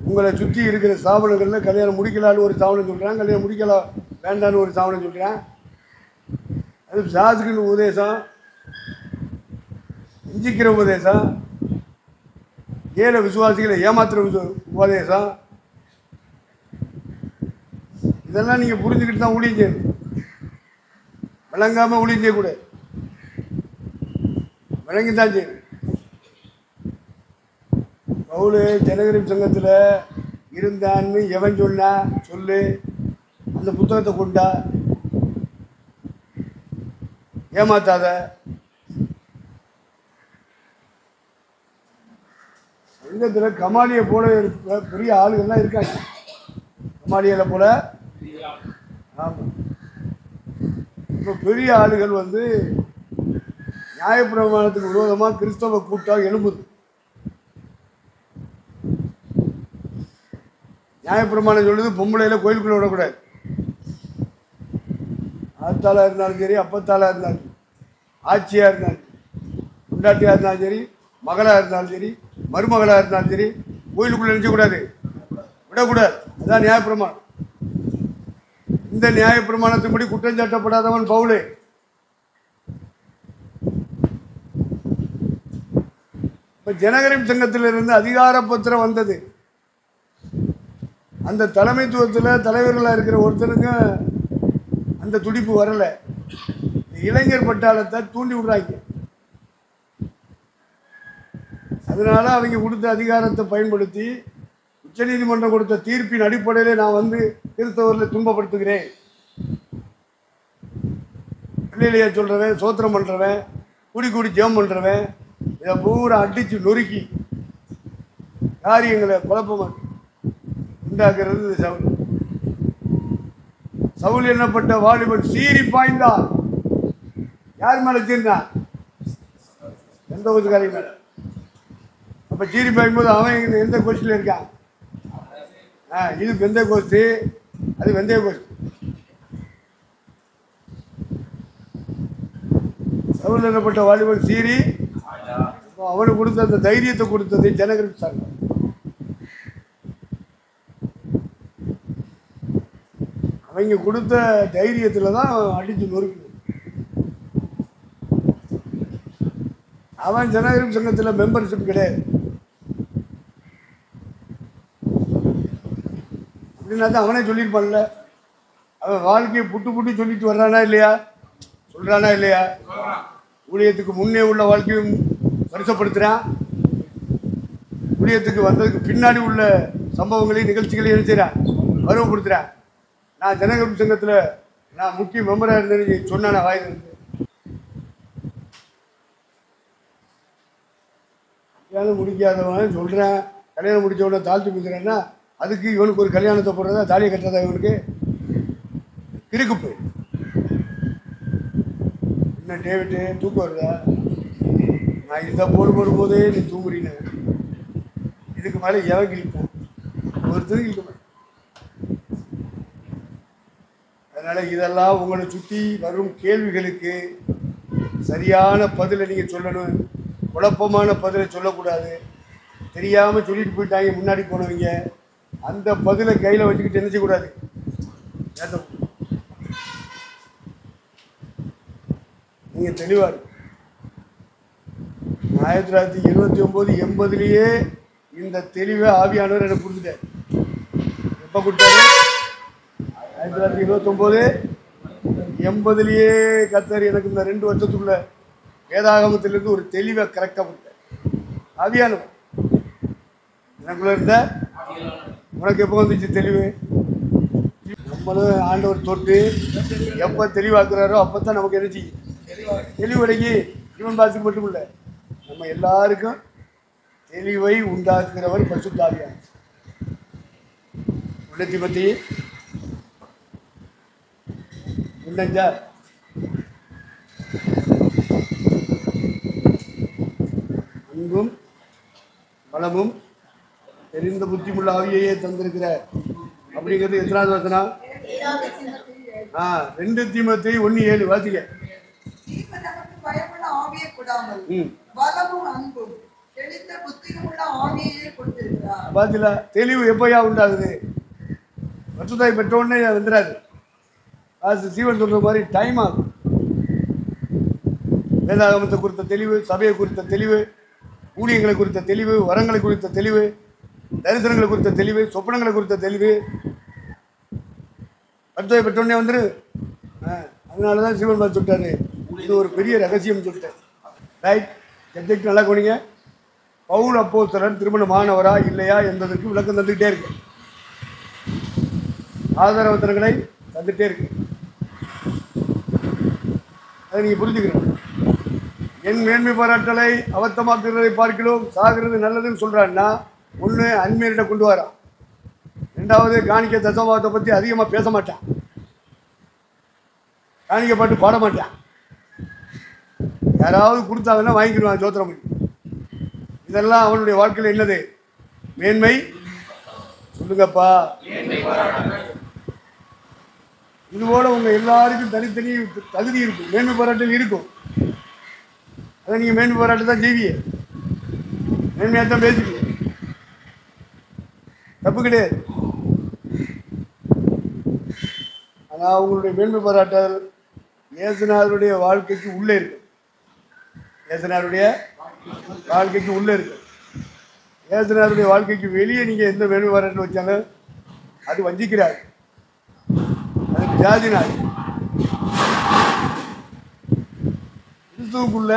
உங்களை சுற்றி இருக்கிற ஸ்தாபனங்களில் கல்யாணம் முடிக்கலான்னு ஒரு ஸ்தாபனம் சொல்கிறான், கல்யாணம் முடிக்கலாம் வேண்டான்னு ஒரு ஸ்தாபனம் சொல்கிறான். அது சாதுக்குன்னு உபதேசம், இஞ்சிக்கிற உபதேசம், ஏழை விசுவாசிகளை ஏமாத்துற உபதேசம். இதெல்லாம் நீங்கள் புரிஞ்சுக்கிட்டு தான் ஊழியம் செய்யணும். விளங்காமல் ஊழியம் செய்யக்கூடாது, விளங்கி தான் செய்யணும். பவுல் ஜனகரின் சங்கத்தில் இருந்தான்னு எவன் சொன்னா சொல்லு, அந்த புத்தகத்தை கொண்டா, ஏமாத்தாத. சங்கத்தில் கமாலியை போல பெரிய ஆளுகள்லாம் இருக்காங்க. கமாலியலை போல ஆமாம். இப்போ பெரிய ஆளுகள் வந்து நியாயப்பிரமாணத்துக்கு விரோதமாக கிறிஸ்தவ கூட்டம் எழும்புது. நியாயப்பிரமாணம் சொல்லுது பொம்பளையில கோயிலுக்குள்ள விடக்கூடாது. ஆத்தாளாக இருந்தாலும் சரி, அப்பத்தாளாக இருந்தாலும், ஆட்சியாக இருந்தாலும், பொண்டாட்டியாக இருந்தாலும் சரி, மகளாக இருந்தாலும் சரி, மருமகளாக இருந்தாலும் சரி, கோயிலுக்குள்ளே நினைச்சக்கூடாது, விடக்கூடாது. அதுதான் நியாயப்பிரமாணம். இந்த நியாயப்பிரமாணத்தின்படி குற்றம் சாட்டப்படாதவன் பவுல். இப்போ ஜனகரின் சங்கத்திலிருந்து அதிகார பத்திரம் வந்தது. அந்த தலைமைத்துவத்தில் தலைவர்களாக இருக்கிற ஒருத்தனுக்கு அந்த துடிப்பு வரலை. இளைஞர் பட்டாளத்தை தூண்டி விடுறாங்க. அதனால அவங்க கொடுத்த அதிகாரத்தை பயன்படுத்தி உச்சநீதிமன்றம் கொடுத்த தீர்ப்பின் அடிப்படையில் நான் வந்து கிறிஸ்தவர்களை துன்பப்படுத்துகிறேன், பிள்ளையிலேயே சொல்கிறவன், சோத்திரம் பண்ணுறவன், கூடி கூடி ஜெபம் பண்ணுறவன், இதை பூரா அடித்து நொறுக்கி காரியங்களை குழப்பமாக உண்டாக்குறது சவுல். சவுல் என்னப்பட்ட வாலிபன் சீறி பாய்ந்தான். யார் மேலே சீர்ந்தான்? எந்த ஊத்துக்காரி மேலே. அப்போ சீறி பாயும்போது அவன் எந்த கோஷ்டில் இருக்கான்? இது வெந்த கோஷ்டி, அது வெந்தய கோஷ்டி. சவுல் என்னப்பட்ட வாலிபன் சீறி அவனுக்கு கொடுத்த அந்த தைரியத்தை கொடுத்தது ஜனகரின் சங்கம். அவங்க கொடுத்த தைரியத்தில் தான் அடித்து நொறுக்கு. அவன் ஜனகரின் சங்கத்தில் மெம்பர்ஷிப் கிடையாது. அப்படின்னா தான் அவனே சொல்லியிருப்பான்ல. அவன் வாழ்க்கையை புட்டு புட்டு சொல்லிட்டு வர்றானா இல்லையா? சொல்கிறானா இல்லையா? ஊழியத்துக்கு முன்னே உள்ள வாழ்க்கையும் வருஷப்படுத்துகிறான், ஊழியத்துக்கு வந்ததுக்கு பின்னாடி உள்ள சம்பவங்களையும் நிகழ்ச்சிகளையும் என்ன செய்கிறான்? வருவப்படுத்துகிறான். நான் ஜனகரின் சங்கத்தில் நான் முக்கிய மெம்பராக இருந்தேன்னு சொன்னான வாயிலிருந்து. கல்யாணம் முடிக்காதவன் சொல்கிறேன், கல்யாணம் முடித்தவனை தாழ்த்து கொடுக்குறேன்னா அதுக்கு இவனுக்கு ஒரு கல்யாணத்தை போடுறதா, தாலியை கட்டுறதா இவனுக்கு கிறுக்கு போய். என்ன டேவிட்டு தூக்கம் வருதா? நான் இதை போடும்போதே நீ தூங்குறீங்க. இதுக்கு மேலே எவன் கிழிப்பேன்? ஒருத்தரும் கிழிக்க மாட்டேன். அதனால் இதெல்லாம் உங்களை சுற்றி வரும் கேள்விகளுக்கு சரியான பதிலை நீங்கள் சொல்லணும். குழப்பமான பதிலை சொல்லக்கூடாது. தெரியாமல் சொல்லிட்டு போயிட்டாங்க முன்னாடி போனவங்க, அந்த பதிலை கையில் வச்சுக்கிட்டு என்ன செய்யக்கூடாது? நீங்கள் தெளிவாக 1979-80 இந்த தெளிவை ஆவியானவர் எனக்கு கொடுத்துட்டார். எப்போ கொடுத்தாரு? 1929-80 கர்த்தர் எனக்கு இந்த 2 வருஷத்துக்குள்ள வேதாகமத்திலிருந்து ஒரு தெளிவை கரெக்டாக கொடுத்தார். ஆவியானவர் எனக்குள்ள இருந்த உனக்கு எப்போ வந்துச்சு தெளிவு? நம்மளும் ஆண்டவர் தொட்டு எப்போ தெளிவாக்குறாரோ அப்போ தான் நமக்கு என்ன செய்யும்? தெளிவடைக்கு இவன் பாசுக்கு மட்டும் இல்லை, நம்ம எல்லாருக்கும் தெளிவை உண்டாக்குகிறவர் பரிசுத்த ஆவியானவர். 1 தீமோத்தேயு 1:5 அன்பும் பலமும் தெரிந்த புத்தியுள்ள ஆவியையே தந்திருக்கிறார் அப்படிங்கிறது எத்தனாவது வசனம்? 2 தீமோத்தேயு 1:7 வாசிக்க. தீமோத்தேயுவுக்கு பயமுள்ள ஆவியை கொடாமல் பலமும் அன்பும் தெளிந்த புத்தியுமுள்ள ஆவியையே கொடுத்திருக்கிறார். பாத்தீங்களா? தெளிவு எப்பயா உண்டாகுது? பரிசுத்தாவி பெற்ற உடனே வந்துடாது. சீவன் சொல்ற மாதிரி டைம் ஆகும். வேதாகமத்தை குறித்த தெளிவு, சபையை குறித்த தெளிவு, ஊழியங்களை குறித்த தெளிவு, வரங்களை குறித்த தெளிவு, தரிசனங்களை குறித்த தெளிவு, சொப்பனங்களை குறித்த தெளிவு பரிசுத்தாவி பெற்ற உடனே வந்துரு. அதனாலதான் சீவன் பார்த்து சொல்லிட்டாரு, இது ஒரு பெரிய ரகசியம் சொல்லிட்டாரு. ரைட், சப்ஜெக்ட் நல்லா கொண்டீங்க. பவுல் அப்போஸ்தலன் திருமணமானவரா இல்லையா என்பதற்கு விளக்கம் தந்துகிட்டே இருக்கு. ஆதாரவத்தனங்களை தந்துட்டே இருக்கு. அதை நீங்க புரிஞ்சுக்கணும். என் மேன்மை பாராட்டலை அவத்தமாக்குறதை பார்க்கிறோம், சாகிறது நல்லதுன்னு சொல்றான்னா, ஒன்று அன்மையிட்ட கொண்டு வரான், ரெண்டாவது காணிக்க தசமாவத்தை பற்றி அதிகமாக பேச மாட்டான், காணிக்க பாட்டு பாட மாட்டான், யாராவது கொடுத்தாங்கன்னா வாங்கிக்கிடுவான் சோத்திரம் பண்ணி. இதெல்லாம் அவனுடைய வாழ்க்கையில் என்னது? மேன்மை. சொல்லுங்கப்பா. இதுபோல உங்க எல்லாருக்கும் தனித்தனி தகுதி இருக்கும், மேன்மை பாராட்டல் இருக்கும். அதை நீங்க மேன்மை பாராட்டு தான் செய்வீங்க, மேன்மையாக தான் பேசுவீங்க, தப்பு கிடையாது. ஆனால் அவங்களுடைய மேன்மை பாராட்டல் இயேசுநாதருடைய வாழ்க்கைக்கு உள்ளே இருக்கு. இயேசுநாதருடைய வாழ்க்கைக்கு உள்ளே இருக்கு. இயேசுநாதருடைய வாழ்க்கைக்கு வெளியே நீங்கள் எந்த மேன்மை பாராட்டல் வச்சாலும் அது வஞ்சிக்கிறார், அது ஜாதினார். கிறிஸ்துவுக்குள்ள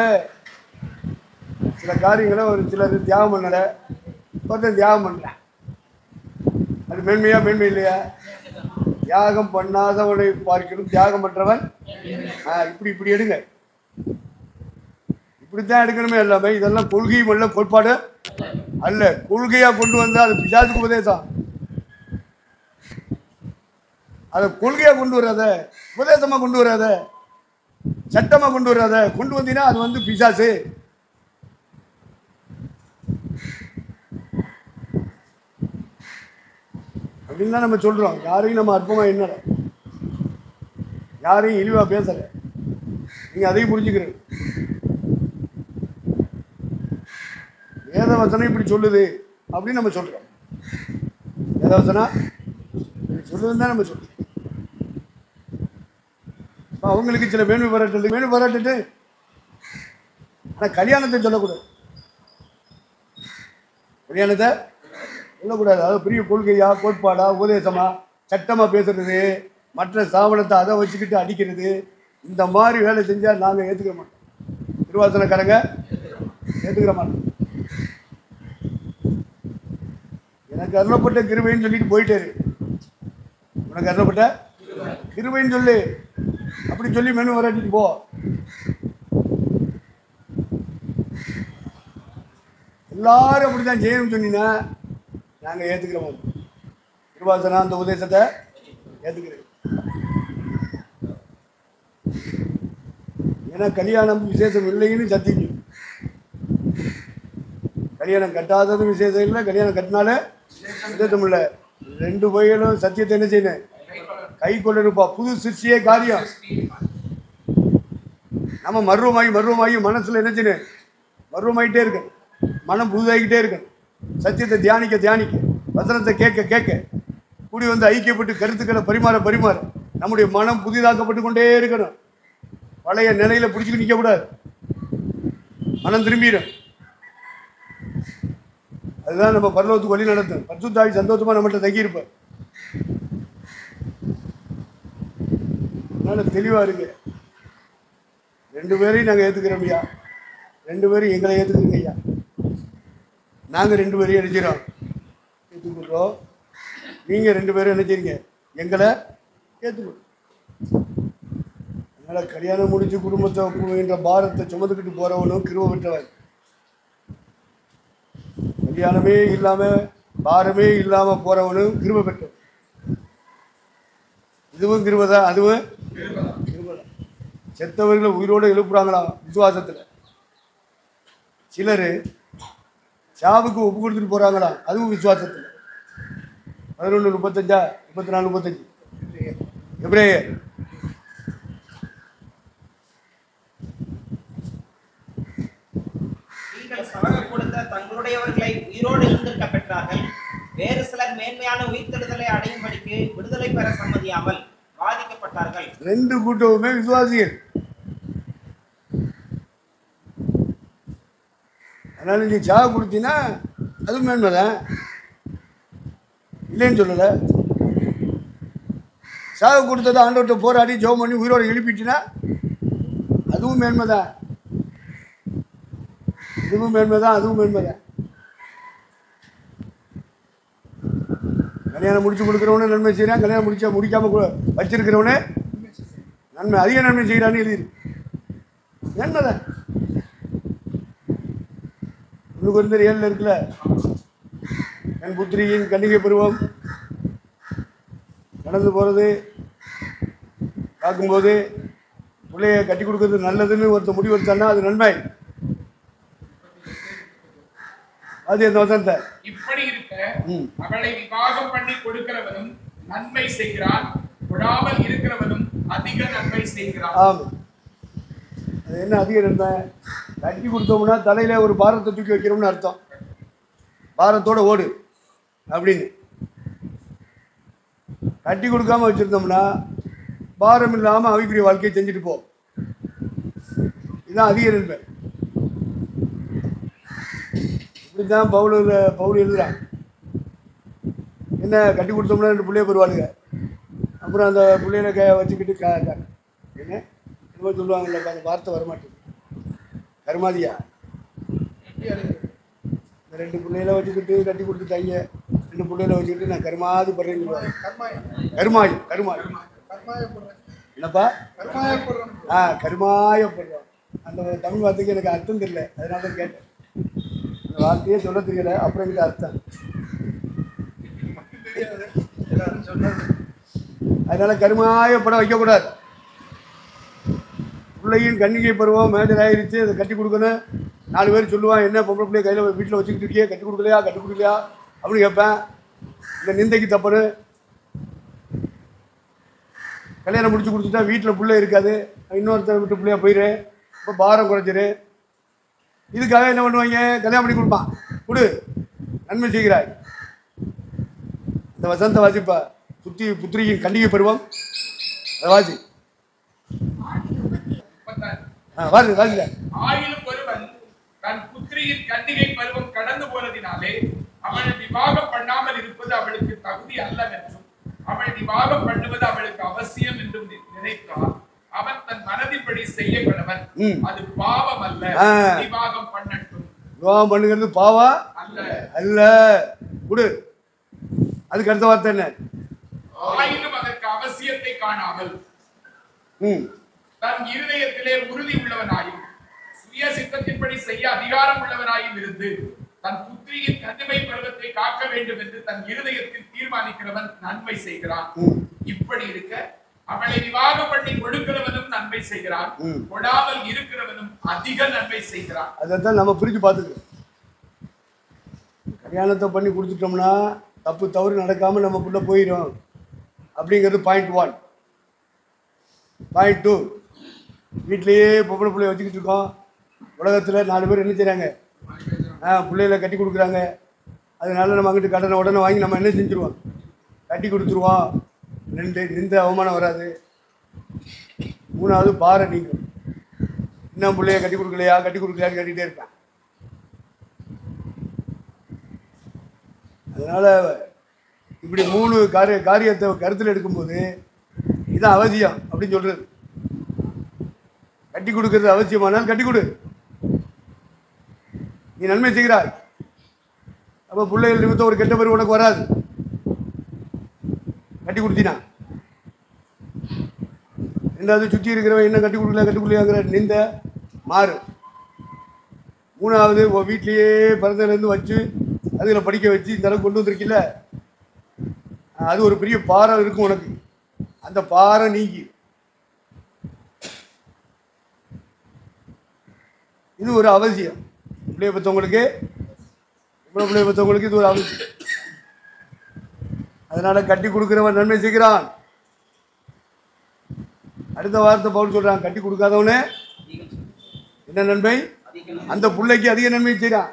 சில காரியங்களை ஒரு சிலர் தியாகம் பண்ணல, ஒருத்தன் தியாகம் பண்ணல. அது மேன்மையா மேன்மை இல்லையா? தியாகம் பண்ணாதவனை பார்க்கணும், தியாகம் பண்றவன் இப்படி இப்படி எடுங்க, இப்படித்தான் எடுக்கணுமே. எல்லாமே இதெல்லாம் கொள்கையும் அல்ல, கோட்பாடு அல்ல. கொள்கையா கொண்டு வந்தா அது பிசாசுக்கு உபதேசம். அதை கொள்கையா கொண்டு வராத, உபதேசமா கொண்டு வராத, சட்டமா கொண்டு வராத. கொண்டு வந்தீங்கன்னா அது வந்து பிசாசு. அப்படின்னு தான் நம்ம சொல்றோம். யாரையும் நம்ம அற்பமா என்னல, யாரையும் இழிவா பேசல. நீங்க அதையும் புரிஞ்சுக்கிறீங்க. வேதவசனம் இப்படி சொல்லுது அப்படின்னு நம்ம சொல்றோம். வேதவசனம் இப்படி சொல்லுதுன்னு தான் நம்ம சொல்றோம். அவங்களுக்கு சில மேன்மை பாராட்டு, ஆனா கல்யாணத்தை சொல்லக்கூடாது, கல்யாணத்தை சொல்லக்கூடாது. அது பெரிய கொள்கையா, கோட்பாடா, உபதேசமா, சட்டமா பேசுறது, மற்ற ஸ்தாபனத்தை அதை வச்சுக்கிட்டு அடிக்கிறது, இந்த மாதிரி வேலை செஞ்சா நாங்க ஏத்துக்கிற மாட்டோம். திருவாசனக்காரங்க ஏத்துக்கிற மாட்டோம். எனக்கு அருளப்பட்ட கிருபைன்னு சொல்லிட்டு போயிட்டாரு. உனக்கு அருளப்பட்ட கிருபைன்னு சொல்லு, அப்படி சொல்லி மேன்மை பாராட்டிட்டு போ. எல்லாரும் அப்படித்தான் செய்யணும்னு சொன்னீங்கன்னா நாங்கள் ஏற்றுக்கிற மாட்டோம். திருவாசனா அந்த உபதேசத்தை ஏற்றுக்கிறேன். ஏன்னா கல்யாணம் விசேஷம் இல்லைன்னு சத்தியம். கல்யாணம் கட்டாததும் விசேஷம் இல்லை, கல்யாணம் கட்டினாலே விசேஷம் இல்லை. ரெண்டு வகையிலும் சத்தியத்தை என்ன செய்யணும்? கை கொள்ளணுப்பா. புது சிருஷ்டியே காரியம். நம்ம மர்வமாகி மனசுல என்ன செய்யணும்? மர்வமாயிட்டே இருக்கு, மனம் புதுதாகிட்டே இருக்கு. சத்தியத்தை தியானிக்க, வசனத்தை கேட்க கூடி வந்து ஐக்கியப்பட்டு கருத்துக்களை பரிமாற நம்முடைய மனம் புதிதாக்கப்பட்டு கொண்டே இருக்கணும். பழைய நிலையில பிடிச்சிட்டு நிற்க கூடாது, மனம் திரும்பிடும். அதுதான் நம்ம பரலோகத்துக்கு வழி நடத்தும். பரிசுத்தாவி சந்தோஷமா நம்மகிட்ட தங்கியிருப்பார். அதனால தெளிவா இருக்கு. ரெண்டு பேரையும் நாங்கள் ஏற்றுக்கிறோம் ஐயா, ரெண்டு பேரும் எங்களை ஏற்றுக்கிறோங்க ஐயா. நாங்கள் ரெண்டு பேரையும் நினைச்சிடறோம், ஏற்றுக்கிறோம். நீங்கள் ரெண்டு பேரும் நினைச்சிருங்க, எங்களை ஏற்றுக்கிறோம். அதனால் கல்யாணம் முடிச்சு குடும்பத்தை என்ற பாரத்தை சுமந்துக்கிட்டு போகிறவனும் கிருபை பெற்றவன். கல்யாணமே இல்லாமல் பாரமே இல்லாமல் போகிறவனும் கிருபை பெற்ற. இதுவும் கிருபை தான், அதுவும் கிருபை தான். செத்தவர்களை உயிரோடு எழுப்புறாங்களாம் விசுவாசத்தில். சிலர் சாவுக்கு ஒப்பு கொடுத்துட்டு போகிறாங்களா, அதுவும் விசுவாசத்தில். 11:35, 34, 35 எபிரேயர். நீங்கள் சாக கொடுத்த தங்களுடையவர்களை உயிரோடு எழுந்திருக்க பெற்றார்கள். வேறு சிலர் மேன்மையான உயிர்த்தெழுதலை அடையும்படிக்கு விடுதலை பெற சம்மதியாமல் பாதிக்கப்பட்டார்கள். ரெண்டு கூட்டமுமே விசுவாசிகள். அதனால நீ சாவு கொடுத்தீங்கன்னா அதுவும் மேன்மைதான், இல்லைன்னு சொல்லலை. சாவு கொடுத்ததை ஆண்டவர்கிட்ட போராடி ஜெபம் பண்ணி உயிரோடு எழுப்பிட்டுனா அதுவும் மேன்மைதான், இதுவும் மேன்மைதான், அதுவும் மேன்மைதான். கல்யாணம் முடிச்சு கொடுக்குறவனே நன்மை செய்கிறான், கல்யாணம் முடிக்காமல் வச்சிருக்கிறவனே நன்மை அதிக நன்மை செய்கிறான்னு எழுதிரு. மேன்மைதான். 1 Corinthians 7 இருக்குல்ல, என் புத்திரியின் கன்னிகை பருவம் நடந்து போகிறது பார்க்கும்போது பிள்ளைய கட்டி கொடுக்கறது நல்லதுன்னு ஒருத்தர் முடிவு எடுத்தான்னா அது நன்மை. அது எந்த வசனத்தை இப்படி இருக்க அவளை விவாகம் பண்ணி கொடுக்கிறவனும் நன்மை செய்கிறான், கொடாமல் இருக்கிறவனும் அதிக நன்மை செய்கிறான். ஆமாம், அது என்ன அதிக நன்மை? கட்டி கொடுத்தோம்னா தலையில் ஒரு பாரத்தை தூக்கி வைக்கிறோம்னு அர்த்தம். பாரத்தோட ஓடு அப்படின்னு. கட்டி கொடுக்காம வச்சுருந்தோம்னா பாரம் இல்லாமல் அவைக்குரிய வாழ்க்கையை செஞ்சுட்டு போ. இதுதான் அதிக நன்மை. இப்படி தான் பவுல் எழுதுறான். என்ன கட்டி கொடுத்தோம்னா 2 பிள்ளைய பெறுவாளுங்க. அப்புறம் அந்த பிள்ளைகளை வச்சுக்கிட்டு என்ன என்னமோ சொல்லுவாங்கல்ல, அந்த வார்த்தை வரமாட்டேங்குது, கருமாதியா. இந்த 2 பிள்ளைகளை வச்சுக்கிட்டு கட்டி கொடுத்துட்டாங்க. 2 பிள்ளைகளை வச்சுக்கிட்டு நான் கருமாதி படுறேன்னு சொல்லுவாங்க. கருமாய் என்னப்பா? கருமாயப்படுறோம். அந்த தமிழ் வார்த்தைக்கு எனக்கு அர்த்தம் தெரியல, அதனால தான் கேட்டேன். அந்த வார்த்தையே சொல்ல தெரியல, அப்புறம் எனக்கு அர்த்தம். அதனால கருமாயப்பட வைக்கக்கூடாது. பிள்ளையின் கன்னிகை பருவம் மேஜர் ஆகிடுச்சு, அதை கட்டி கொடுக்கணும். 4 பேர் சொல்லுவான், என்ன பொம்பளை பிள்ளைய கையில் வீட்டில் வச்சுக்கிட்டு இருக்கியே, கட்டி கொடுக்கலையா அப்படின்னு கேட்பேன். இந்த நிந்தைக்கு தப்புன்னு கல்யாணம் முடிச்சு கொடுத்துட்டா வீட்டில் பிள்ளை இருக்காது, இன்னொருத்தர் விட்டு பிள்ளையா போயிரு, இப்போ பாரம் குறைச்சிரு. இதுக்காக என்ன பண்ணுவாங்க? கல்யாணம் பண்ணி கொடுப்பான், கொடு, நன்மை செய்கிறாய். இந்த வசந்த வாசிப்பா, புத்திரியின் கன்னிகை பருவம் வாசி. வாசில ஆயினும் ஒருவன் தன் புத்திரியின் கன்னிகை பருவம் கடந்து போனதினாலே அவளை விவாகம் பண்ணாமல் இருப்பது அவளுக்கு தகுதி அல்லவென்றும் அவள் விவாகம் பண்ணுவது அவளுக்கு அவசியம் என்றும் நினைத்தால் அவன் தன் மனதின்படி செய்ய கடவன். அது பாவம் அல்ல, விவாகம் பண்ணட்டும். விவாகம் பண்ணுகிறது பாவா அல்ல அல்ல. குடு. அதுக்கு அடுத்த வார்த்தை என்ன? ஆயினும் அதற்கு அவசியத்தை காணாமல் தன் இருதயத்திலே உறுதி உள்ளவனாயும் சுய சித்தத்தின்படி செய்ய அதிகாரம் உள்ளவனாயும் இருந்து தன் புத்திரியின் கன்னிமை பருவத்தை காக்க வேண்டும் என்று தன் இருதயத்தில் தீர்மானிக்கிறவன் நன்மை செய்கிறான். இப்படி இருக்க அவளை விவாகம் பண்ணி கொடுக்கிறவனும் நன்மை செய்கிறான், கொடாமல் இருக்கிறவனும் அதிக நன்மை செய்கிறான். அதைத்தான் நம்ம பிரிச்சு பார்த்துக்கிறோம். கல்யாணத்தை பண்ணி கொடுத்துட்டோம்னா தப்பு தவறு நடக்காமல் நமக்குள்ளே போயிடும் அப்படிங்கிறது பாயிண்ட் 1. பாயிண்ட் 2, வீட்டிலையே பொம்பளை பிள்ளைய வச்சுக்கிட்டு இருக்கோம். உலகத்தில் 4 பேர் என்ன செய்கிறாங்க? பிள்ளைகளை கட்டி கொடுக்குறாங்க. அதனால நம்ம அங்கிட்டு கடனை உடனே வாங்கி நம்ம என்ன செஞ்சுருவோம்? கட்டி கொடுத்துருவோம். 2 எந்த அவமானம் வராது. 3வது பாறை நீங்கும். இன்னும் பிள்ளைய கட்டி கொடுக்கலையான்னு கேட்டுகிட்டே இருப்பேன். அதனால் இப்படி 3 காரியத்தை கருத்தில் எடுக்கும்போது இதுதான் அவசியம் அப்படின்னு சொல்கிறது. கட்டி கொடுக்கறது அவசியமானால் கட்டி கொடு, நீ நன்மை செய்கிறாய். அப்போ பிள்ளைகள் நிமித்தம் ஒரு கெட்ட பேர் உனக்கு வராது கட்டி கொடுத்தினா. 2வது சுற்றி இருக்கிறவன் என்ன கட்டி கொடுக்கலையாங்கிற நிந்த மாறு. 3வது உன் வீட்லேயே பிறந்ததுலேருந்து வச்சு அதில் படிக்க வச்சு இந்த அளவுக்கு கொண்டு வந்திருக்கில்ல, அது ஒரு பெரிய பாரம் இருக்கும் உனக்கு. அந்த பாரம் நீங்கி இது ஒரு அவசியம். பிள்ளைய பற்றவங்களுக்கு, இவ்வளோ பிள்ளைய பற்றவங்களுக்கு இது ஒரு அவசியம். அதனால கட்டி கொடுக்கிறவன் நன்மை செய்கிறான். அடுத்த வார்த்தை பவுல் சொல்றான், கட்டி கொடுக்காதவனே என்ன நன்மை? அந்த பிள்ளைக்கு அதிக நன்மை செய்கிறான்.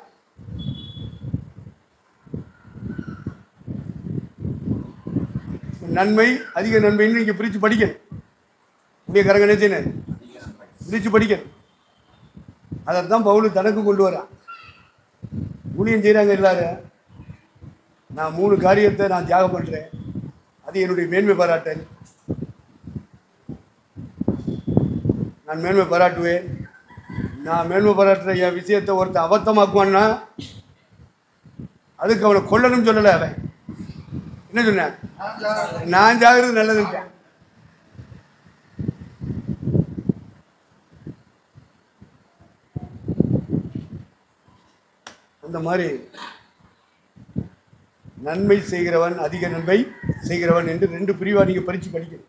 நன்மை அதிக நன்மைன்னு நீங்க பிரிச்சு படிக்கணும். இப்படியே கரங்கனே செய்யணும், பிரிச்சு படிக்கணும். அதைத்தான் பவுல் தனக்கு கொண்டு வரான். ஊழியம் செய்கிறாங்க எல்லாரும். நான் 3 காரியத்தை நான் தியாகம் பண்றேன், அது என்னுடைய மேன்மை பாராட்டல். நான் மேன்மை பாராட்டுவேன். நான் மேன்மை பாராட்டுற என் விஷயத்தை ஒருத்தன் அபத்தமாக்குவான்னா அதுக்கு அவனை கொல்லணும்னு சொல்லலை. அவன் என்ன சொன்னான்? நான் ஜாகிறது நல்லதுன்ட்டேன். அந்த மாதிரி நன்மை செய்கிறவன் அதிக நன்மை செய்கிறவன் என்று 2 பிரிவா நீங்க பரிச்சு படிக்கணும்.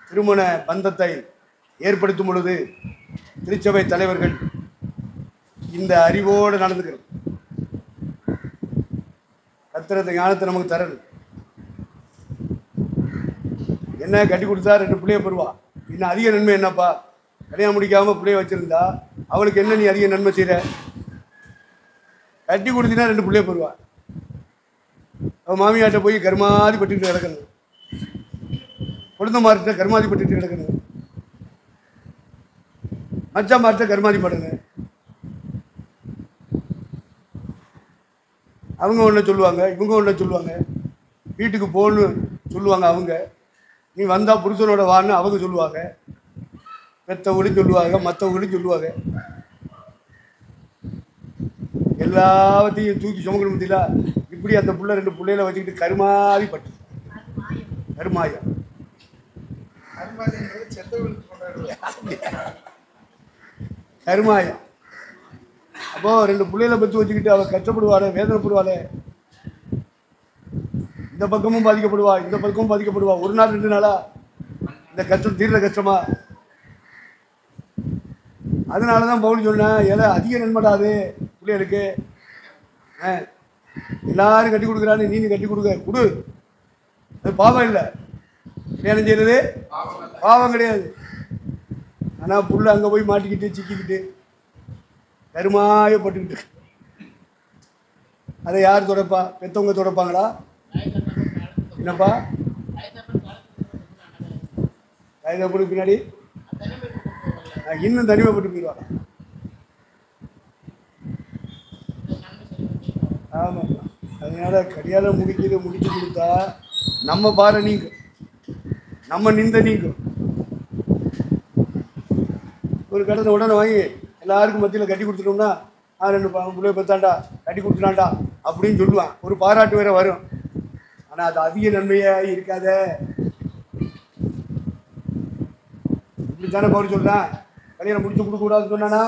திருமண பந்தத்தை ஏற்படுத்தும் பொழுது திருச்சபை தலைவர்கள் இந்த அறிவோடு நடந்துக்கிறது. கத்திரத்தை ஞானத்தை நமக்கு தரணும். என்ன கட்டி கொடுத்தா 2 பிள்ளைய பெறுவா, இன்னும் அதிக நன்மை என்னப்பா? கல்யாணம் முடிக்காம பிள்ளைய வச்சிருந்தா அவளுக்கு என்ன நீ அதிக நன்மை செய்கிற? கட்டி கொடுத்தீங்கன்னா 2 பிள்ளைய பெறுவா. அவன் மாமியாட்ட போய் கருமாதி பட்டுக்கிட்டு கிடக்கணும், குழந்தைமார்கிட்ட கருமாதி பட்டுக்கிட்டு கிடக்கணும், மச்சாமார்கிட்ட கருமாதி படுங்க. அவங்க ஒன்றை சொல்லுவாங்க, இவங்க ஒன்றை சொல்லுவாங்க, வீட்டுக்கு போகணுன்னு சொல்லுவாங்க அவங்க. நீ வந்தால் புருஷனோட வான்னு அவங்க சொல்லுவாங்க, பெற்றவங்களும் சொல்லுவாங்க, மற்றவங்களும் சொல்லுவாங்க. எல்லாத்தையும் தூக்கி சுமக்கணும் முடியல. இப்படி அந்த புள்ள 2 பிள்ளைகளை வச்சுக்கிட்டு கருமாதி பட்டு கருமாயம். கருமாயம். அப்போ 2 பிள்ளைகளை பற்றி வச்சுக்கிட்டு அவள் கஷ்டப்படுவாள், வேதனைப்படுவாள். இந்த பக்கமும் பாதிக்கப்படுவா, இந்த பக்கமும் பாதிக்கப்படுவா. 1 நாள் 2 நாளா இந்த கஷ்டம் தீர்ற கஷ்டமா? அதனால தான் பவுல் சொன்னேன், ஏன்னா அதிக நன்மைடாது பிள்ளைகளுக்கு. எல்லாரும் கட்டி கொடுக்குறான்னு நீ கட்டி கொடு. அது பாவம் இல்லை. கல்யாணம் செய்யறது பாவம் கிடையாது. ஆனால் புள்ள அங்கே போய் மாட்டிக்கிட்டு சிக்கிக்கிட்டு கருமாயப்பட்டுக்கிட்டு அதை யார் தொடப்பா? பெற்றவங்க தொடப்பாங்களா? என்னப்பா கைதப்படு பின்னாடி இன்னும் தனிமைப்பட்டு போயிடுவாங்க. ஆமாம். அதனால கல்யாணம் முடிச்சு கொடுத்தா நம்ம பாறை நீங்கும், நம்ம நிந்த நீங்கும். ஒரு கடனை உடனே வாங்கி எல்லாருக்கும் மத்தியில் கட்டி கொடுத்துட்டோம்னா 2 பிள்ளைய பத்தாண்டா கட்டி கொடுத்துட்டான்டா அப்படின்னு சொல்லுவான். ஒரு பாராட்டு வேற வரும். ஆனால் அது அதிக நன்மையாக இருக்காத. இப்படித்தானே பவுல் சொல்றான். கல்யாணம் முடிச்சு கொடுக்க கூடாதுன்னு சொன்னானா?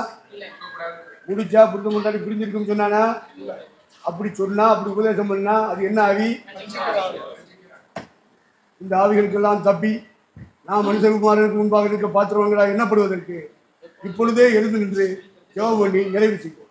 முடிச்சா புரிந்து முன்னாடி பிரிஞ்சிருக்குன்னு சொன்னானா? அப்படி சொன்னா, அப்படி உபதேசம் பண்ணா அது என்ன ஆவி? இந்த ஆவிகளுக்கெல்லாம் தப்பி நான் மனுஷகுமாரனுக்கு முன்பாக இருக்க பாத்திரவங்களா என்னப்படுவதற்கு இப்பொழுதே எழுந்து நின்று ஜெபம் பண்ணி நிறைவு செய்வோம்.